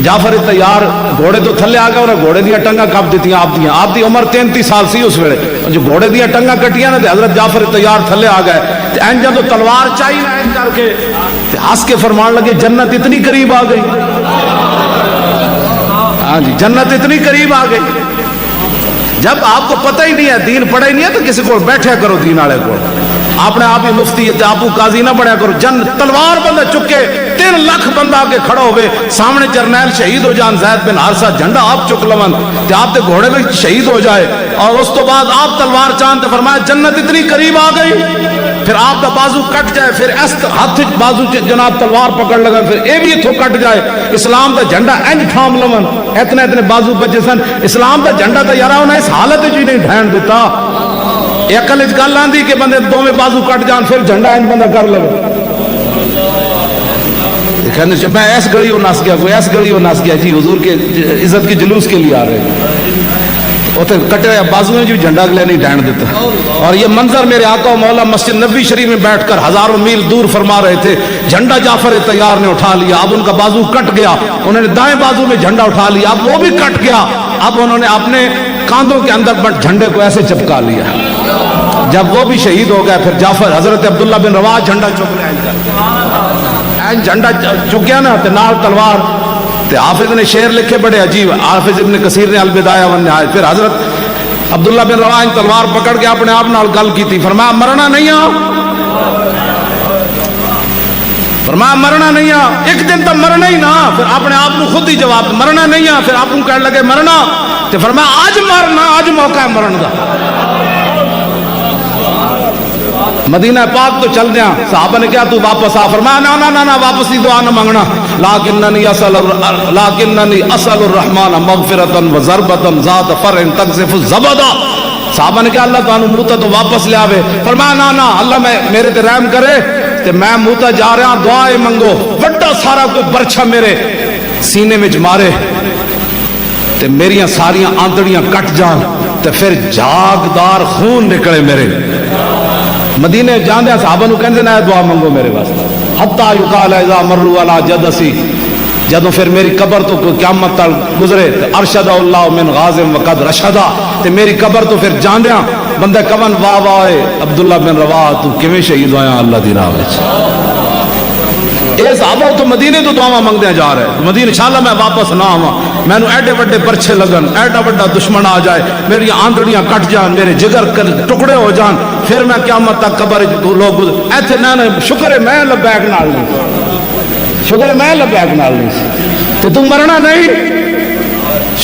جعفر تیار گھوڑے تو تھلے آ گئے, انہیں گھوڑے دیا ٹنگا کپ دیتی آپ دی عمر 33 سال سی اس ویلے, جو گھوڑے دیا ٹنگا کٹیاں نے حضرت جعفر تیار تھلے آ گئے. این جدو تلوار چاہیے این کر کے ہنس کے فرمان لگے جنت اتنی قریب آ گئی. ہاں جی جنت اتنی قریب آ گئی. جب آپ کو پتہ ہی نہیں ہے, دین پڑھا ہی نہیں ہے, تو کسی کو بیٹھے کرو دین والے کو, اپنے آپ ہی مفتی آپ قاضی نہ بڑھیا کرو. تلوار بندہ چکے 3 لاکھ بندہ آ کے کھڑا ہوئے سامنے, جرنیل شہید ہو جان زید بن حارثہ, جھنڈا آپ چک لون تے آپ تے گھوڑے میں شہید ہو جائے, اور اس تو بعد آپ تلوار چاند فرمایا جنت اتنی قریب آ گئی. پھر آپ کا بازو کٹ جائے, پھر اس ہاتھ بازو جناب تلوار پکڑ لگا, پھر اے بھی اتھوں کٹ جائے, اسلام دا جھنڈا انج تھام لون, اتنے اتنے بازو بچے سن. اسلام دا جھنڈا تو یار انہیں اس حالت ہی نہیں ڈھین دیتا. عقل وچ گل آندی کہ بندے دوویں بازو کٹ جان, پھر جھنڈا انج بندہ کر لے. میں ایس گلی وہ نس گیا, کوئی ایس گلی وہ نس گیا جی, حضور کے عزت کے جلوس کے لیے آ رہے. اتنے کٹے ہوئے بازو میں جو جھنڈا اگلے نہیں ڈھائن دیتا. اور یہ منظر میرے آقا و مولا مسجد نبوی شریف میں بیٹھ کر ہزاروں میل دور فرما رہے تھے. جھنڈا جعفر طیار نے اٹھا لیا, اب ان کا بازو کٹ گیا, انہوں نے دائیں بازو میں جھنڈا اٹھا لیا, اب وہ بھی کٹ گیا. اب انہوں نے اپنے کاندھوں کے اندر جھنڈے کو ایسے چپکا لیا. جب وہ بھی شہید ہو گیا, پھر جعفر حضرت عبداللہ بن رواحہ جھنڈا چک لیا, جھنڈا چکیا نا تے نال تلوار. تے حافظ نے شعر لکھے بڑے عجیب, حافظ ابن کثیر نے البدایہ والنہایہ. پھر حضرت عبداللہ بن رواحہ نے تلوار پکڑ کے اپنے آپ نال گل کی تھی, فرمایا مرنا نہیں آ, فرمایا مرنا نہیں آ, ایک دن تو مرنا ہی نا. پھر اپنے آپ کو خود ہی جواب, مرنا نہیں آ. پھر آپ کو کہنے لگے مرنا, تے فرمایا آج مرنا, آج موقع ہے مرن دا. مدینہ پاک تو چل دیا. صحابہ نے کیا تو واپس آ, فرمایا نا نا نا نا واپس کی دعا نہ مانگنا, لاکننی اسأل الرحمن مغفرتا و ضربتا ذات فرع تقذف الزبدا. صحابہ نے کہا اللہ تعالیٰ موتا تو واپس لے آوے. فرمایا نا نا اللہ میں میرے تے رحم کرے, تے میں موتا جا رہا دعائیں منگو, بڑا سارا کوئی برچھا میرے سینے میں مارے تے میریاں ساریاں آنتڑیاں کٹ جان, تے پھر جاگدار خون نکلے میرے. مدینے جاندے صحابہ نو کہندے نا دعا منگو میرے واسطے. حتی یقال اذا مروا علی جدسی, جدوں پھر میری قبر تو کوئی قیامت تک گزرے, ارشد اللہ من غازم وقد رشدا, تے میری قبر تو پھر جاندیاں بندہ کون واہ واہ عبداللہ بن رواحہ تو کیویں شہید ہویا اللہ دی راہ وچ. اے صحابہ تو مدینے تو دعا منگدے جا رہے, مدینے انشاءاللہ میں واپس نہ آواں, مینوں ایڈے وڈے پرچھے لگن, ایڈا وڈا دشمن آ جائے, میری آندڑیاں کٹ جان, میرے جگر ٹکڑے ہو جان, پھر میں قیامت تک قبر لوگ ایتھے نہ شکر ہے میں لبیک نال نہیں, شکر ہے میں لبیک نال نہیں, تے تو مرنا نہیں.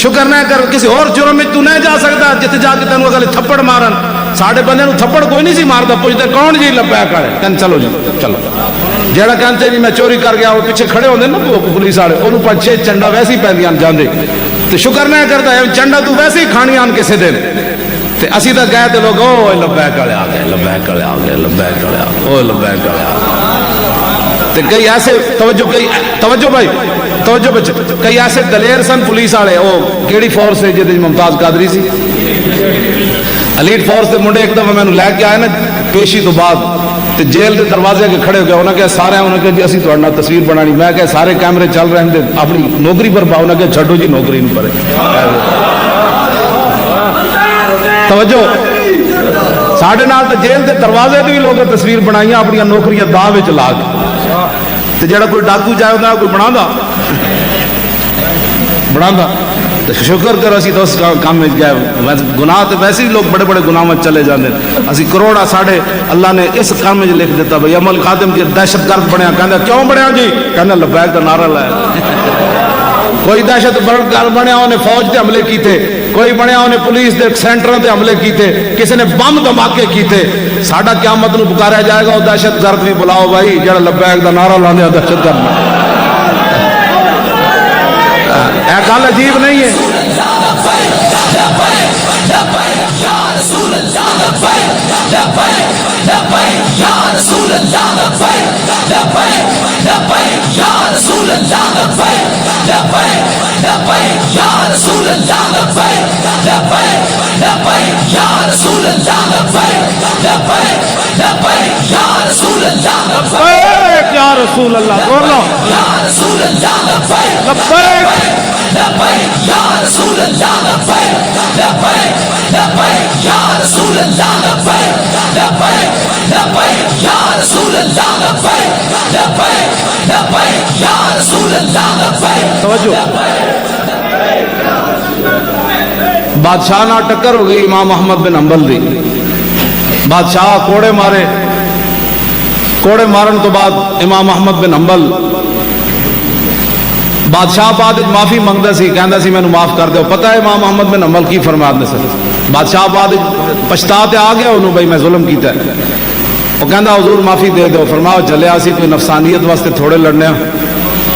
شکر نہ کر کسی اور جرم میں تو نہیں جا سکتا جتے جا کے تینوں اگلے تھپڑ مارن. ساڑھے بندے نو تھپڑ کوئی نہیں سی مارتا, پوچھتے کون جی لبیک والے, کہن چلو جی چلو. جیڑا کہتے جی میں چوری کر گیا, وہ پیچھے کھڑے ہوندے نا پولیس والے, انہوں 5-6 چنڈا ویسے ہی پیندیاں جاندے, تے شکر نہ کرتا ہے چنڈا تو ویسے ہی کھانی آن کسے دن. تے اسی تک گئے تے لوگ او لبیک والے آ گئے, لبیک والے آ گئے, لبیک والے آ گئے, او لبیک والے آ گئے. تے کئی ایسے توجہ بھائی توجہ بچے, کئی ایسے دلیر سن پولیس والے, وہ کیڑی فورس ہے جہدے ممتاز قادری سی, ایلیٹ فورس دے منڈے ایک دفعہ مینوں لے کے آئے نا پیشی تو بعد, تے جیل دے دروازے کے کھڑے ہو گئے. انہاں کہا سارے, انہاں کہا جی اسی تہاڈے نال تصویر بنانی. میں کہا سارے کیمرے چل رہے ہیں, اپنی نوکری پر پاؤ. انہاں کہا چھڈو جی نوکری نوں پرے. توجہ, ساڈے نال تے جیل دے دروازے تے بھی لوگ تصویر بنائیاں اپنی نوکریاں داں وچ لا کے. تے جڑا کوئی ڈاکو جائے انہاں کوئی بناوندا تو شکر کرو اسی تو اس کام میں گئے. گناہ تو ویسے ہی لوگ بڑے بڑے گناہ میں چلے جاندے, اسی کروڑا ساڑھے اللہ نے اس کام میں لکھ دیتا بھئی عمل خادم کی دہشت گرد بنیا. کہندا کیوں بنیا جی, کہندا لبیک کا نعرہ لایا. کوئی دہشت گرد بنیا انہیں فوج تے حملے کیتے, کوئی بنیا انہیں پولیس دے سینٹراں تے حملے کیتے, کسی نے بم دھماکے کیتے. ساڈا قیامت نو پکاریا جائے گا, وہ دہشت گرد بھی بلاؤ بھائی جڑا لبیک دا نعرہ لاندے دہشت گرد. اے گل عجیب نہیں ہے. یا رسول اللہ بولو, بادشاہ نہ ٹکر ہو گئی امام احمد بن حنبل دی. بادشاہ کوڑے مارے, کوڑے مارن تو بعد امام احمد بن حنبل بادشاہ بعد معافی منگتا سی, کہندا سی مینوں معاف کر دیو. پتہ ہے امام احمد بن حنبل کی فرماتے سن, بادشاہ بعد پچھتا تے آ گیا انہوں بھائی میں ظلم کیتا ہے. وہ کہندا حضور معافی دے دو. فرمایا چلیا سی کوئی نفسانیت واسطے تھوڑے لڑنے.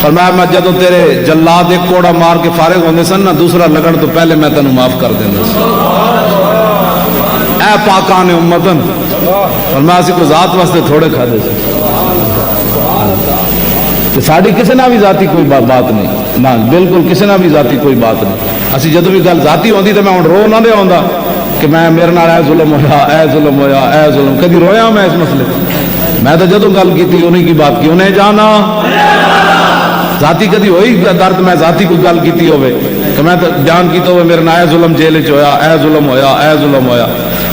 فرمایا میں جدوں تیرے جلاد ایک کوڑا مار کے فارغ ہوندے سن نا, دوسرا لگن تو پہلے میں تینوں معاف کر دیندا سی. اے پاکان امتن, فرمایا سی کوئی ذات واسطے تھوڑے کھادے سی. ساری کسی نہ بھی ذاتی کوئی بات نہیں, نہ بالکل کسی نہ بھی ذاتی کوئی بات نہیں. اسی جدوں بھی گل ذاتی ہوندی تے میں ہن رو نہ دے آوندا کہ میں میرے نال اے ظلم ہویا اے ظلم ہویا اے ظلم، کدی رویا میں اس مسئلے میں تو جدوں گل کیتی انہیں کی بات کی انہیں جانا ذاتی کدی ہوئی درد میں ذاتی کوئی گل کیتی ہوئے کہ میں تو بیان کیتا ہوئے میرے نال اے ظلم جیل چ ہویا اے ظلم ہویا اے ظلم ہویا۔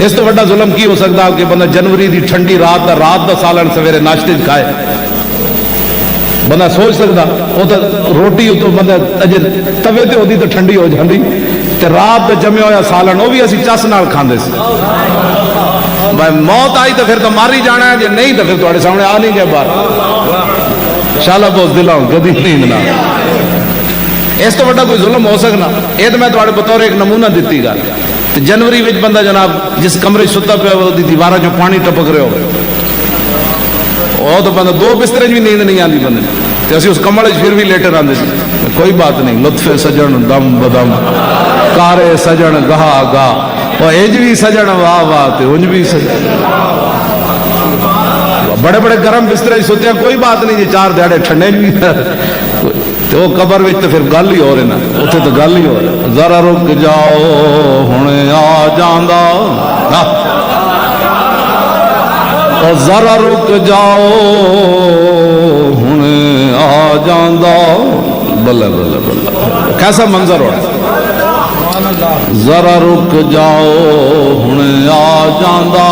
اس تو بڑا ظلم کی ہو سکتا کہ بندہ جنوری دی ٹھنڈی رات دا سالن سویرے ناشتے کھائے، بندہ سوچ سکتا وہ تو روٹی تو بندہ اجے توے تے ہوتی تو ٹھنڈی ہو جاندی تے رات تے جمیا ہوا سالن وہ بھی اسی چس نال کھاندے سی۔ موت آئی تو پھر تو ماری جانا ہے، جی نہیں تو پھر تواڈے سامنے آ نہیں گیا باہر شالا بوز دلاؤ کدی نیند نہ۔ اس تو بڑا کوئی ظلم ہو سکنا؟ یہ تو میں تواڈے بطور ایک نمونہ دیتی گل۔ جنوری وچ بندہ جناب جس کمرے ستا پیا وہ دیواروں چ پانی ٹپک رہے ہو وہ تو بندہ دو بسترے بھی نیند نہیں آتی بندے تو اسی اس کمل پھر بھی لیٹر آتے تھے، کوئی بات نہیں، لطف سجن دم بدم کارے سجن گاہ گاہ، وہ انج بھی سجن واہ واہ تے انج بھی سجن، بڑے بڑے گرم بسترے سوتے ہیں کوئی بات نہیں جی، چار دیہڑے ٹھنڈے بھی تو وہ قبر وچ تو پھر گل ہی ہو رہی نا، اتنے تو گل ہی ہو رہی، ذرا رک جاؤ ہنے آ جاندا، اور ذرا رک جاؤ ہنے آ جاندا، بلے بلے بلے کیسا منظر ہو رہا ہے، ذرا رک جاؤ ہنے آ جاندا،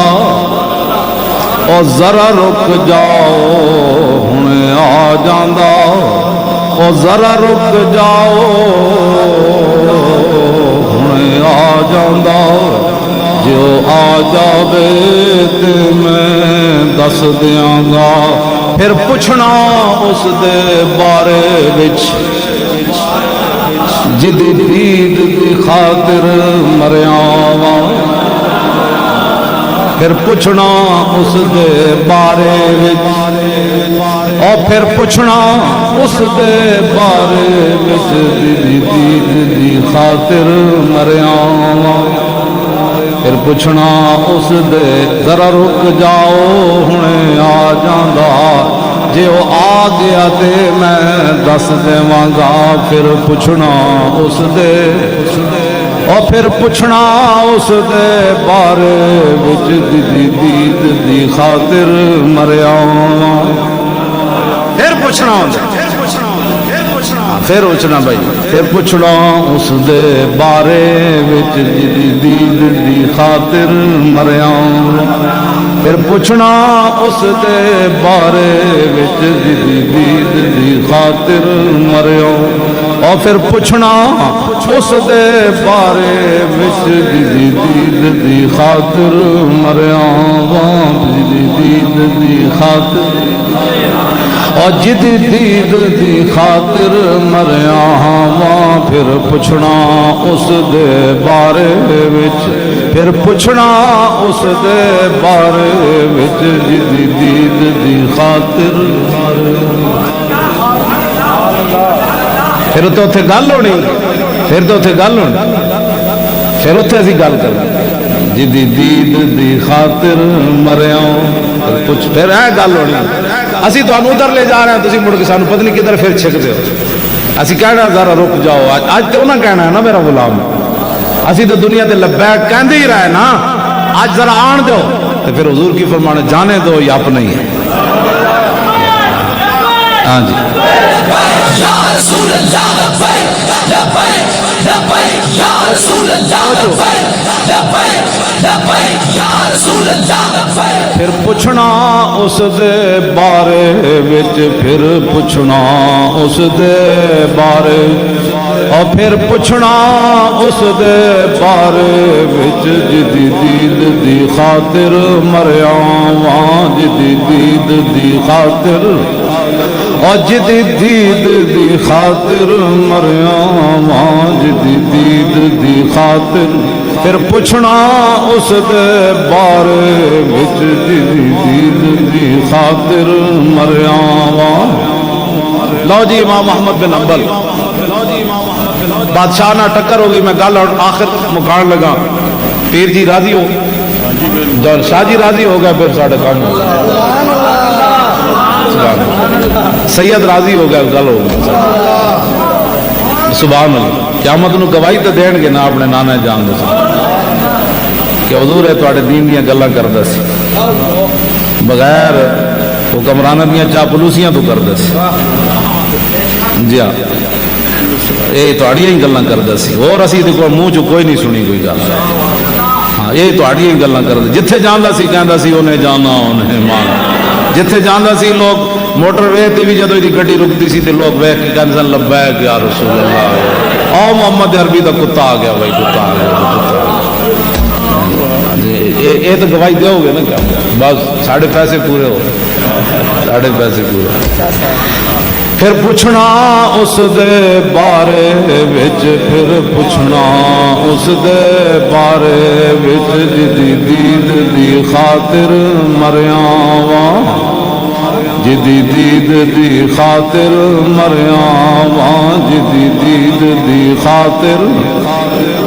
اور ذرا رک جاؤ ہنے آ جاندا، اور ذرا رک جاؤ ہنے آ جاندا، جو آ جاوے تے میں دس دیاں گا، پھر پوچھنا اس دے بارے وچ جدی دید دی خاطر مریاں واں، پھر پوچھنا اس دے بارے وچ، اور پھر پوچھنا اس دے بارے وچ جدی دید دی خاطر مریاں واں، پھر پوچھنا اس دے ذرا رک جاؤ ہنے آ جاندا، جے وہ آ گیا تے میں دس دیواں گا، پھر پوچھنا اس دے، اور پھر پوچھنا اس دے بارے وچ دی دید دی خاطر مریا، پھر پوچھنا پھر پوچھنا بھائی، پھر پوچھنا اس دے بارے وچ جدی دید دی خاطر مریا، پھر پوچھنا اس دے بارے وچ جدی دید دی خاطر مریا، اور پھر پوچھنا اس دے بارے وچ جدی دید دی خاطر مریا، جدی دید دی خاطر، اور جدی دید دی خاطر مریا ہاں، پھر پوچھنا اس دے بارے وچ، پھر پوچھنا اس دے بارے وچ جدی دید دی خاطر، پھر تو اتنے گل ہونی، پھر تو اتنے گل ہونی، پھر اتنے اسی گل کریں جدی دید دی خاطر مریا، پھر اے گل ہونی، اسی تو ادھر لے جا رہے ہیں، تسی مڑ کے سانو پتہ نہیں کدھر پھر چھک دے ہو، اسی کہنا ذرا رک جاؤ، آج تو نہ کہنا ہے نا میرا غلام، اسی تو دنیا تے لبیک کہندے ہی رہے نا، آج ذرا آن دو تو پھر حضور کی فرمانے جانے دو یا اپنے ہی ہے۔ ہاں جی یا رسول اللہ لبیک لبیک لبیک یا رسول اللہ لبیک لبیک لبیک یا رسول اللہ لبیک، پھر پوچھنا اس دے بارے وچ، پھر پوچھنا اس دے بارے، اور پھر پوچھنا اس دے بارے وچ جدی دید دی خاطر مریا واں، جدی دید دی خاطر، اور جدی دید دی خاطر مریا واں، جدی دید دی خاطر، پھر پوچھنا اس دے بارے وچ جدی دید دی خاطر مریا واں۔ لو جی امام محمد بن حنبل بادشاہ نہ ٹکر ہوگی، میں گل آخر مکان لگا، پیر جی راضی ہو جب شاہ جی راضی ہو گئے پھر ساڑھے کام ہو گئے، سید راضی ہو گیا گل ہو گئی، سبحان اللہ۔ قیامت نو گواہی تو دین گے نا اپنے نانا جان دے کہ حضور ہے تواڈے دین دیاں گلاں کردا سی بغیر حکمراناں دیاں چاپلوسیاں تو کردا سی جی ہاں یہ تواڈیاں ہی گلاں کردا سی اور اسی دے کول منہ چ کوئی نہیں سنی کوئی گل ہاں یہ تواڈیاں ہی گلاں کردا جتھے جاندا سی کہندا سی انہیں جانا انہیں مانا جتھے جاندا سی لوگ موٹر وے تے بھی جدوں دی گڈی رکتی سی تے لوگ ویکھ کے کہندے سن لبیک یا رسول اللہ او محمد عربی دا کتا آ گیا بھائی کتا آ گیا یہ تو گواہی دو گے نا کیا بس ساڑھے پیسے پورے ہو ساڑھے پیسے پورے پھر پوچھنا اس دے بارے وچ پھر پوچھنا اس دے بارے وچ جدی دید دی خاطر مریاں وا جدی دید دی خاطر مریاں وا جدی دید دی خاطر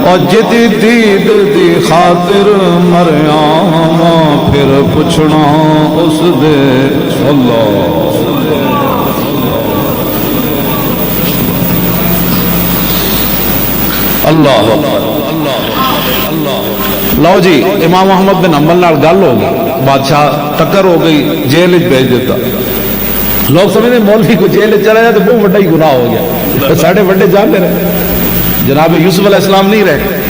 اور جدی دید دی خاطر مریاں وا پھر پوچھنا اس دے اللہ اللہ لو جی امام احمد بن حنبل نال گل ہو گئی بادشاہ ٹکر ہو گئی جیل بھیج دیتا لوگ سمجھتے مولوی کو جیل چلا جائے تو بہت بڑا ہی گناہ ہو گیا ساڑھے بڑے جانتے رہے جناب یوسف علیہ السلام نہیں رہے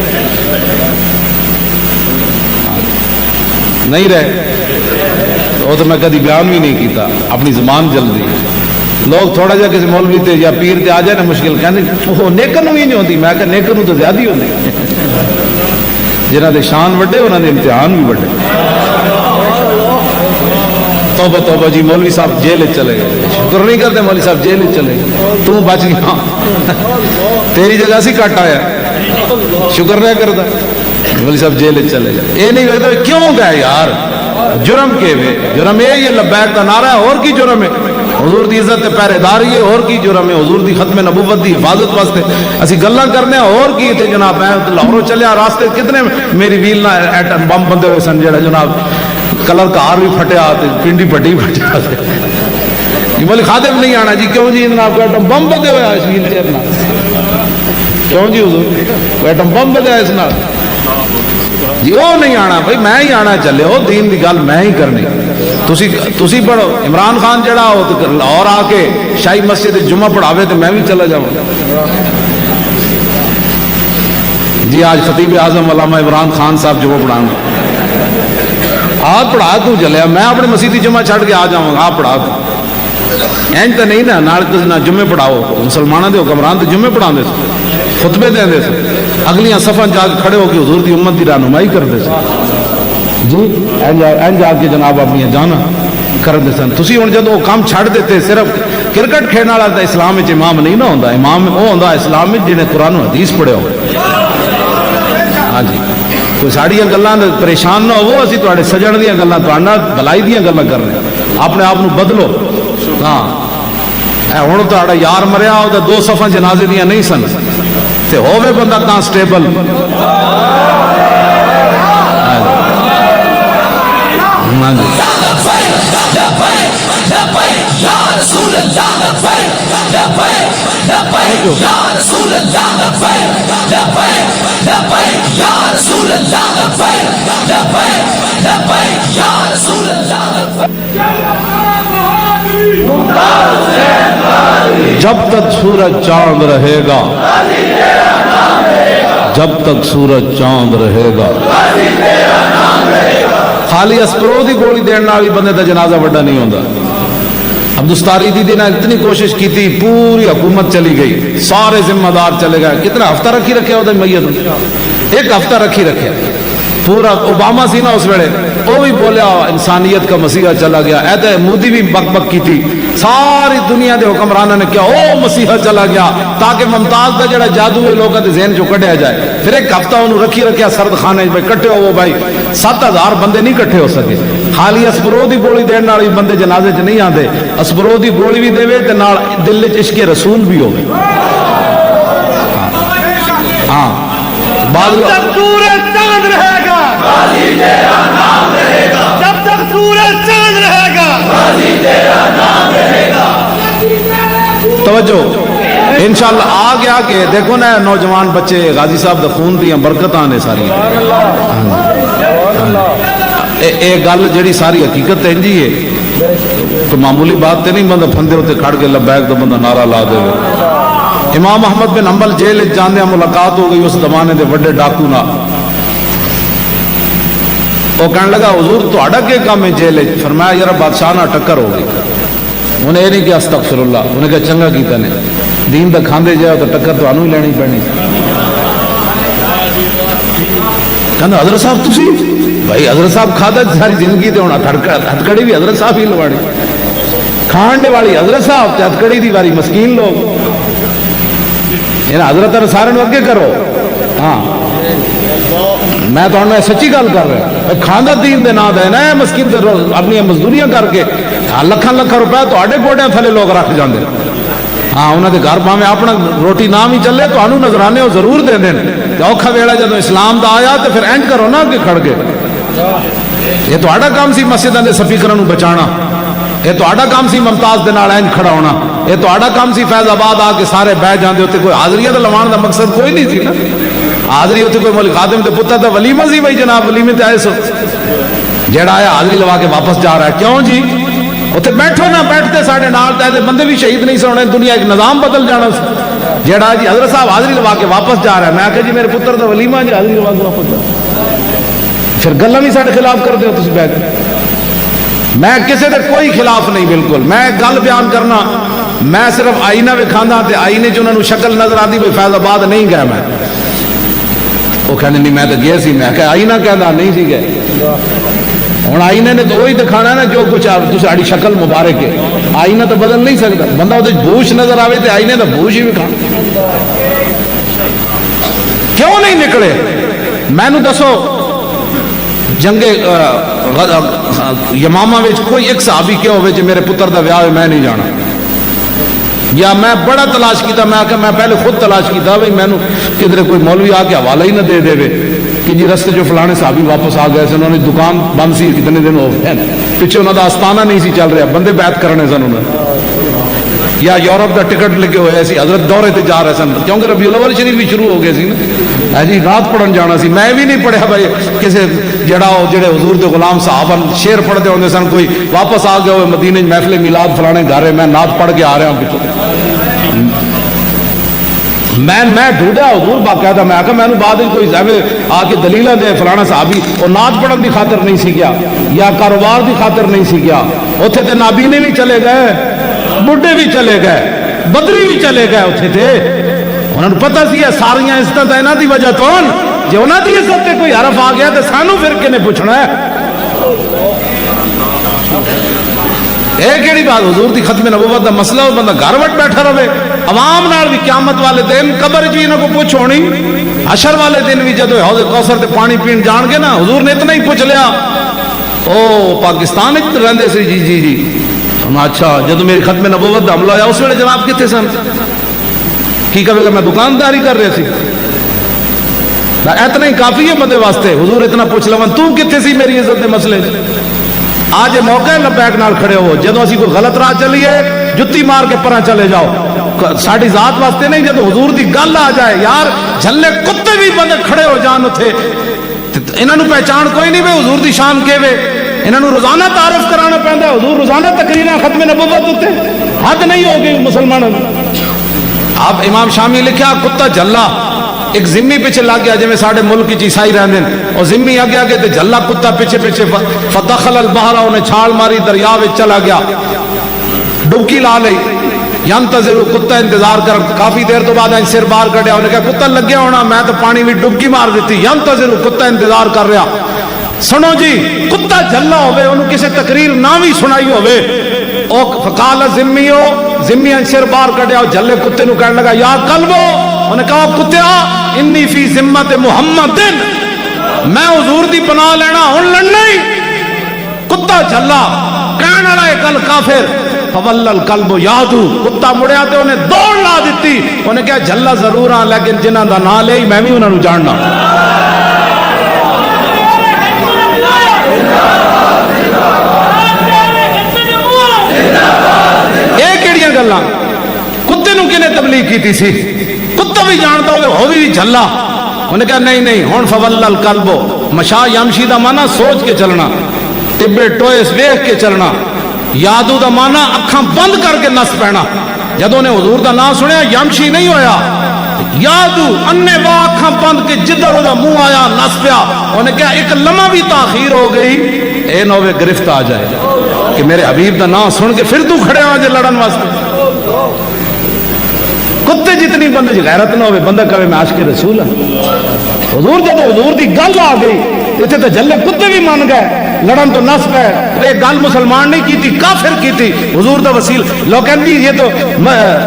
وہ تو میں کبھی بیان بھی نہیں کیتا اپنی زبان جلدی لوگ تھوڑا جا کسی مولوی تے یا پیر تے آ جائے نا مشکل کہنے وہ نیکر بھی نہیں ہوتی میں کہ نیکر تو زیادہ ہی ہوتی جنہ دے شان وڈے انہوں نے امتحان بھی وڈے توبہ توبہ جی مولوی صاحب جیل چلے گئے شکر نہیں کرتے مولوی صاحب جیل چلے گئے تو بچ گیا تیری جگہ سی کٹ آیا شکر نہیں کرتا مولوی صاحب جیل چلے گئے یہ نہیں کہتے کیوں گئے یار جرم کے وے جرم یہ لبیک کا نعرہ ہے اور کی جرم ہے حضور دی عزت پہرے داری ہے اور کی جرم ہے حضور دی ختم نبوت دی حفاظت واسطے اسی گلاں کرنے اور کی تھے جناب میں لاہوروں چلیا راستے کتنے میری ویل نہ ایٹم بم بندے ہوئے سن جڑا جناب کلر کار بھی پھٹیا پنڈی پٹی پھٹیا یہ بولے خادم نہیں آنا جی کیوں جی جناب ایٹم بم بندے ہوئے اس ویل چیئر نہ کیوں جی حضور ایٹم بم بندے اس نال جی وہ نہیں آنا بھائی میں ہی آنا چلے ہو دین دی گل میں ہی کرنی تسی پڑھو عمران خان جڑا ہو اور آ کے شاہی مسجد جمعہ پڑھاوے تو میں بھی چلا جاؤں جی آج خطیب اعظم علامہ عمران خان صاحب جمعہ پڑھانا آپ پڑھا تو چلے میں اپنے مسجد جمعہ چھڑ کے آ جاؤں آپ پڑھا دو اینج تو نہیں نا نال نہ جمعے پڑھاؤ مسلمانوں دے حکمران تو جمعے پڑھا دے خطبے دیں دے اگلیاں صفاں جا کے کھڑے ہو کے حضور دی امت دی رہنمائی کرتے جی اینج آ کے جناب اپنی جانا کرتے سن تسی ہن جدوں کام چھڑ دیتے صرف کرکٹ کھیلنے والا تو اسلام وچ امام نہیں نہ ہوندا امام وہ ہوندا اسلام وچ جنے قرآن و حدیث پڑھے ہو ہاں جی کوئی ساڑیاں گلاں پریشان نہ ہو اسی تواڈے سجن دیاں گلاں تواڈے نال بھلائی دیاں گلاں کر رہے ہیں اپنے آپ نو بدلو ہاں ہن تہاڈا یار مریا او دو صفاں جنازے دیاں نہیں سن تے ہووے بندہ تاں سٹیبل جب تک سورج چاند رہے گا جب تک سورج چاند رہے گا خالی اسپرو دی گولی دین نال بندے دا جنازہ بڑا نہیں ہوندا عبدالستاری دی نے اتنی کوشش کی تھی پوری حکومت چلی گئی سارے ذمہ دار چلے گئے کتنا ہفتہ رکھی رکھے ہوتا میت ایک ہفتہ رکھی رکھے پورا اوباما سی نا اس ویلے وہ بھی بولیا انسانیت کا مسیحا چلا گیا ایسے مودی بھی بک بک کی تھی ساری دنیا دے حکمرانوں نے کیا او مسیحا چلا گیا تاکہ ممتاز کا جڑا جادو ہے لوگوں کے ذہن چو کٹیا جائے پھر ایک ہفتہ انہوں رکھی رکھیا سرد خانے بھائی کٹے ہو بھائی 7000 بندے نہیں کٹھے ہو سکے خالی اسپرو دی گولی دین نال بندے جنازے چ نہیں آندے اسپرو دی گولی بھی دے تے نال دل وچ عشق رسول بھی ہوے ہاں بعد سورج چاند رہے گا غازی تیرا نام رہے گا جب تک سورج چاند رہے گا غازی تیرا نام رہے گا توجہ انشاءاللہ آ گیا کہ دیکھو نا نوجوان بچے غازی صاحب دا خون دیاں برکتاں نے ساری ایک گل جڑی ساری حقیقت ہے جی ہے تو معمولی بات تے نہیں بندہ پھندے ہوتے کھڑ کے لبیک تو بندہ نعرہ لا دے امام احمد بن حنبل جیل جاندے ملاقات ہو گئی اس زمانے دے بڑے ڈاکو نال وہ کہنے لگا حضور تہاڈا کیا کام ہے جیل فرمایا یار بادشاہ نہ ٹکر ہو گئی انہیں یہ نہیں کہا استغفر اللہ انہیں کہا چنگا کیتا نے دین دا کھاندے جاؤ تو ٹکر تو انہوں ہی لینی پڑنی کہنا حضرت صاحب تسی بھائی حضرت صاحب کھادا ساری زندگی تے ہونا ہتھکڑی بھی حضرت صاحب ہی لواڑی کھانڈے والی حضرت صاحب تے ہتھکڑی دی واری مسکین لوگ حضرت سارے اگے کرو ہاں میں تو سچی گل کر رہا کھانا دین دے نا دینا ہے مسکین اپنی مزدوریاں کر کے لکھاں لکھاں روپے تے گوڈیاں تھلے لوگ رکھ جاندے ہاں انہوں نے گھر پاویں اپنا روٹی نام ہی چلے تو انہوں نظرانے وہ ضرور دے دیں اوکھا ویلا جدو اسلام دا آیا تو پھر اینڈ کرو نا کہ کھڑ کے یہ تو آڑا کام سی مسجداں دے سپیکراں نو بچانا یہ تو آڑا کام سی ممتاز دے نال اینڈ کھڑا ہونا یہ تو آڑا کام سی فیض آباد آ کے سارے بہ جاندے ہوتے کوئی حاضریہ دا لوان دا مقصد کوئی نہیں سی نا حاضری ہوتے کوئی مولوی خادم تے پتر دا ولیمہ سی بھائی جناب ولیمے تے آئے سو جیڑا آیا حاضری لوا کے واپس جا رہا ہے کیوں جی اتنے بیٹھو نہ بیٹھتے سارے نال تے بندے بھی شہید نہیں سونے دنیا ایک نظام بدل جانا سی جیڑا جی حضرت صاحب حاضری لوا کے واپس جا رہا ہے میں آخیا جی میرے پتر دا ولیمہ جی حاضری لوا کے واپس جا پھر گلاں بھی سارے خلاف کر دے ہو تسی بیٹھ میں کسی دے کوئی خلاف نہیں بالکل میں گل بیان کرنا میں صرف آئینہ وکھانا تے آئینے چ انہاں نوں شکل نظر آتی بھی فیض آباد نہیں گیا میں وہ کہنے نہیں میں تو گیا سی میں کہ آئینہ کہنا نہیں سی گئے ہوں آئینے نے تو وہی دکھانا نا جو کچھ تاری شکل مبارک ہے آئینہ تو بدل نہیں سکتا بندہ وہ بوش نظر آئے تو آئینے تو بوش ہی بھی کھانا کیوں نہیں نکلے میں نو دسو جنگ یمامہ وچ کوئی ایک صحابی کیا ہوئے جو میرے پتر دا ویاہ میں نہیں جانا یا میں بڑا تلاش کیتا میں آکا میں پہلے خود تلاش کیتا بھئی میں نو کدھر کوئی مولوی آ کے حوالہ ہی نہ دے دے کہ جی رستے جو فلانے صحابی واپس آ گئے انہوں نے دکان بند سی کتنے دن ہو گئے پیچھے انہوں دا آستانہ نہیں سی چل رہا بندے بیعت کرنے سن انہوں یا یورپ دا ٹکٹ لگے ہوئے سی حضرت دورے تے جا رہے سن کیونکہ ربیع الاول شریف بھی شروع ہو گئے سی نا جی رات پڑھن جانا سی میں بھی نہیں پڑھیا بھائی کسی جڑا جڑے حضور دے غلام صحابہ شعر پڑھتے ہوندے سن کوئی واپس آ گئے ہوئے مدینے محفل میلاد فلانے گھر ہے میں نعت پڑھ کے آ رہا ہوں پیچھے میں ڈھونڈا حضور باقاعدہ میں آکا میں نے بعد کوئی آ کے دلیلہ دے فلانا صحابی اور نعت پڑھن دی خاطر نہیں سی گیا یا کاروبار دی خاطر نہیں سی گیا اتھے تے نابینے بھی چلے گئے بڈھے بھی چلے گئے بدری بھی چلے گئے اتھے تے انہوں نے پتہ سی ہے ساریاں عزتیں تے انہاں دی وجہ تو جے انہاں دی عزت تے کوئی حرف آ گیا تے سانو پھر کنے پوچھنا ہے ایک کیڑی بات حضور دی ختم نبوت دا مسئلہ اور بندہ گھر وٹ بیٹھا رہے عوام نال بھی قیامت والے دن قبر جی انہوں کو پوچھ ہونی حشر والے دن بھی جدو حوض کوثر تے پانی پین جان کے نا حضور نے اتنا ہی پوچھ لیا او پاکستان وچ رہندے سی جی جی جی اچھا جدو میری ختم نبوت دا حملہ ہوا اس ویلے جناب کتنے سن کی کہے گا میں دکانداری کر رہے سی اتنا ہی کافی ہے مدے واسطے حضور اتنا پوچھ لوا تو کتنے سی میری عزت دے مسئلے آج موقع ہے لبیک نال کھڑے ہو جدو اسی کوئی غلط راہ چلیے جتی مار کے پرا چلے جاؤ ساڑی ذات واسطے نہیں جدو حضور دی گل آ جائے یار جھلے کتے بھی بندے کھڑے ہو جان اتھے انہاں نو پہچان کوئی نہیں بے حضور دی شان کے وے انہاں نو روزانہ تعارف کرانا پیندا ہے حضور روزانہ تقریراں ختم نبوت ہوتے حد نہیں ہوگی مسلمانوں آپ امام شامی لکھا کتا جھلا ایک ذمی پیچھے لگ گیا جی میں ساڑھے ملک کی عیسائی رہندے اور ذمی آگے آگے تے جھلا کتا پیچھے پیچھے فدخل البحر انہیں چھال ماری دریا وچ چلا گیا ڈبکی لا لئی ینتظر کتا انتظار کر کافی دیر تو بعد سر باہر کڈیا انہیں کہا کتا لگیا ہونا میں تو پانی میں ڈبکی مار دیتی ینتظر کتا انتظار کر رہا سنو جی کتا جھلا ہوئے انہوں کسی تقریر نہ بھی سنائی ہوئے او فقال ذمیو ذمی سر باہر کڈیا جھلے کتے نو کہنے لگا یا قلبو انہیں کہا کتیا انی فی ذمت محمد میں حضور دی پناہ لینا ہن لڑنا ہی کتا جھلا کہنے والا ہے کل کافر فول القلب یادو کتا مڑیا تے انہیں دوڑ لا دیتی انہیں کہا جھلا ضرور ہاں لیکن جنہاں دا نام لے میں بھی انہاں نو جاننا یہ کیڑیاں گلاں کتے نو کنے تبلیغ کی تھی سی کتا بھی جانتا ہو بھی جھلا انہیں کہا نہیں نہیں ہون فول القلبو مشا یمشی دا مانا سوچ کے چلنا ٹبے ٹوئس ویخ کے چلنا یادو دا مانا اکھاں بند کر کے نس پینا جدوں نے حضور دا نام سنیا یمشی نہیں ہویا یادو انے وا اکھاں بند کے جدھر دا منہ آیا نس پیا انہیں کہا ایک لمحہ بھی تاخیر ہو گئی اے نوے گرفت آ جائے کہ میرے حبیب دا نام سن کے پھر تو کھڑے ہو جے لڑن واسطے کتے جتنی بندے غیرت نہ ہوئے بندہ کہے میں عاشق رسول ہوں حضور جب حضور دی گل آ گئی اتنے تو جلے کتے بھی مان گئے لڑن تو نس پہ یہ گل مسلمان نہیں کی تھی کافر کی تھی حضور دا وسیل لوگ کہتے یہ تو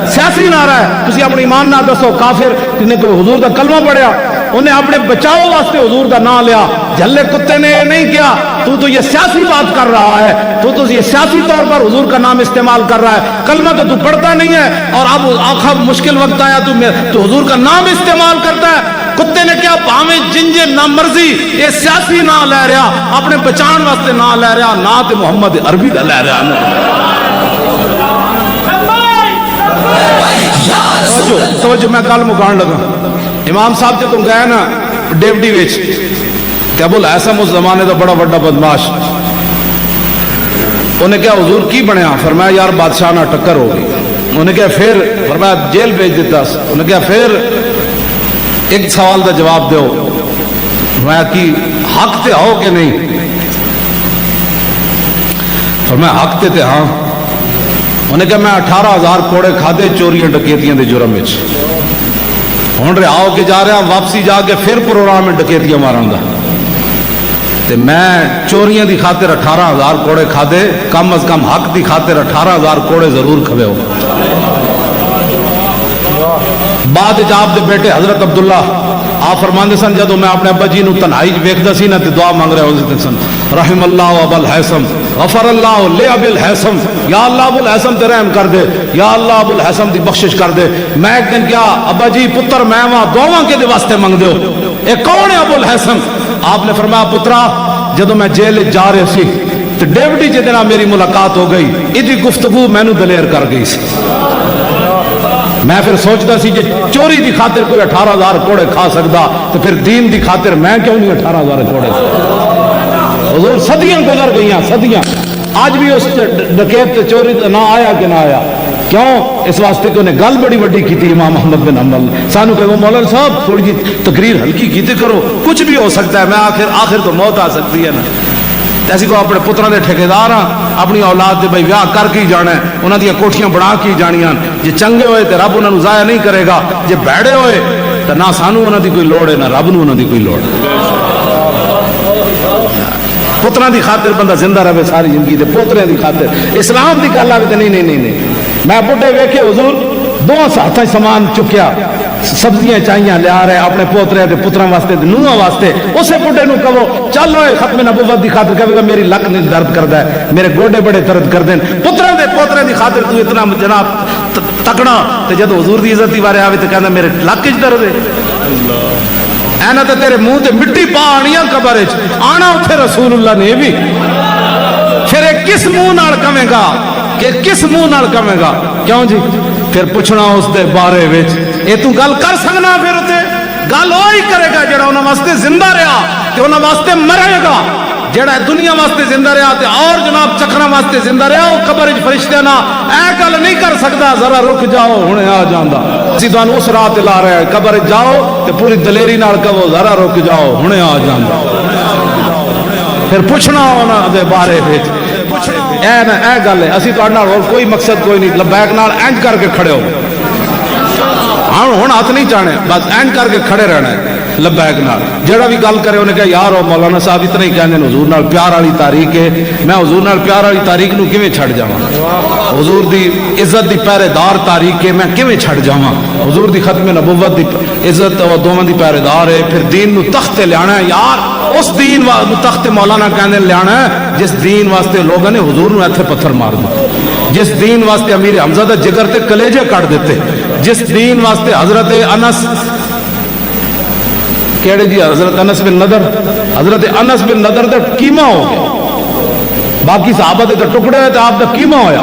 سیاسی نعرہ ہے تسی اپنی ایمان نہ دسو کافر نے تو حضور دا کلمہ پڑھیا انہیں اپنے بچاؤ واسطے حضور دا نام لیا جلے کتے نے یہ نہیں کیا تو یہ سیاسی بات کر رہا ہے تو یہ سیاسی طور پر حضور کا نام استعمال کر رہا ہے کلمہ تو پڑھتا نہیں ہے اور اب آخا مشکل وقت آیا تو حضور کا نام استعمال کرتا ہے کتے نے کیا پاویں جنجے نہ مرضی یہ سیاسی نہ لے رہا اپنے بچان واسطے نہ لے رہا نہ تے محمد عربی دا لے رہا توجہ میں کل مکان لگا امام صاحب جب تم گئے نا ڈیوٹی وچ تے ابو الحسن اس زمانے دا بڑا بڑا بدماش انہیں کہا حضور کی بنیا فرمایا یار بادشاہ نہ ٹکر ہو گئی انہیں کہا پھر فرمایا جیل بھیج دیتا انہیں کہا پھر ایک سوال دا جواب دیو فرمایا کہ حق تے ہو کہ نہیں فرمایا حق تے ہاں انہیں کہا میں 18,000 کوڑے کھادے چوریاں ڈکیتیاں دے جرم وچ ہن رہا ہو کے جا رہا واپسی جا کے پھر پروگرام میں ڈکیتیاں ماراں گا تے میں چوریاں دی خاطر 18,000 کوڑے کھادے کم از کم حق دی خاطر 18,000 کوڑے ضرور کھوے ہو بعد آپ دے بیٹے حضرت عبداللہ آپ فرماندے سن جدو میں اپنے ابا جی نو تنہائی ویکھدا سی نا تے دعا مانگ رہے ہوندے سن رحم اللہ ابا الحسن غفر اللہ لے ابی الحسن یا اللہ ابو الحسن تے رحم کر دے یا اللہ ابو الحسن دی بخشش کر دے میں ایک دن کیا ابا جی پتر میں وہاں دعاواں کے دے واسطے مانگ دیو اے کون ہے ابو الحسن آپ نے فرمایا پترا جدو میں جیل جا رہے سی تے ڈیوٹی جے دن میری ملاقات ہو گئی ایدی گفتگو مینوں دلیر کر گئی سی میں پھر سوچتا سی کہ چوری دی خاطر کوئی 18,000 کوڑے کھا سکتا تو پھر دین دی خاطر میں کیوں نہیں 18,000 کوڑے حضور صدیاں گزر گئیاں صدیاں آج بھی اس ڈکیت تے چوری نہ آیا کہ نہ آیا کیوں اس واسطے کہ انہیں گل بڑی وڈی کی تھی امام احمد بن حنبل سانو کہ وہ مولانا صاحب تھوڑی جی تقریر ہلکی کیتے کرو کچھ بھی ہو سکتا ہے میں آخر تو موت آ سکتی ہے نا ایسی کو اپنے پتروں دے ٹھیکیدار ہاں اپنی اولاد دے بھائی بیاہ کر کے جانا ہے انہاں دی کوٹھیاں بنا کے جانیاں جے چنگے ہوئے تے رب انہاں نوں ضائع نہیں کرے گا جے بھڑے ہوئے تے نہ سانو انہاں دی کوئی لوڑ ہے نہ رب نوں انہاں دی کوئی لوڑ پتروں دی خاطر بندہ زندہ رہے ساری زندگی تے پوترے دی خاطر اسلام دی گل آوے تے نہیں میں بڈھے ویکھے حضور دو ہاتھاں سامان چکیا سبزیاں چاہیاں لیا رہے اپنے پوترے تے پتراں واسطے تے نوہاں واسطے اسے بڈھے نو کہو چل ہوئے ختم نبوت دی خاطر کہے گا میری لک نہیں درد کردا ہے میرے گوڈے بڑے درد کردے ہیں پتراں دے پوترے دی خاطر تو اتنا جناب تکڑا تے جب حضور دی عزت دی بارے آوے تے کہندا میرے لک وچ درد ہے اینا تے تیرے منہ تے مٹی پا آنیاں قبر وچ آنا اوتھے رسول اللہ نے بھی پھر کس منہ نال کہے گا کہ کس منہ نال کہے گا کیوں جی پھر پوچھنا اس دے بارے وچ اے تو گل کر سکنا پھر تے گل وہی کرے گا جڑا انہاں واسطے زندہ رہا تے انہاں واسطے مرے گا جڑا دنیا واسطے زندہ رہا تے اور جناب چکھنا واسطے زندہ رہا وہ قبر وچ فرشتے نہ اے گل نہیں کر سکدا ذرا رک جاؤ ہنے آ جاندا اسی تانوں اس راہ تے لا رہا ہے قبر وچ جاؤ تے پوری دلیری نال کہو ذرا رک جاؤ ہنے آ جاندا پھر پوچھنا انہاں دے بارے وچ اے گل ہے اسی تہاڈے نال کوئی مقصد کوئی نہیں لبیک نال اینج کر کے کھڑے ہو ہوں ہاتھ نہیں چاہنے بس اینج کر کے کھڑے رہنا ہے لبیک نال جڑا بھی گل کرے انہیں کہا یار مولانا صاحب اتنا ہی کہندے حضور نال پیار والی تاریخ ہے میں حضور نال پیار والی تاریخ نو کیویں چھڑ جاواں حضور دی عزت دی پہرے دار تاریخ ہے میں کیویں چھڑ جاواں حضور دی ختم نبوت دی عزت و دوواں دی پہرے دار ہے پھر دین نو تخت تے لیانا ہے یار اس دین نو تخت مولانا کہندے لیانا ہے جس دین واسطے لوگوں نے حضور نو ایتھے پتھر مار دتے جس دین واسطے امیر حمزہ دا جگر تے کلیجے کٹ دیتے جس دین واسطے حضرت انس کیڑے جی حضرت انس بن نضر دا کیما ہو گیا باقی صحابہ دے ٹکڑے ہوئے تو آپ دا کیما ہویا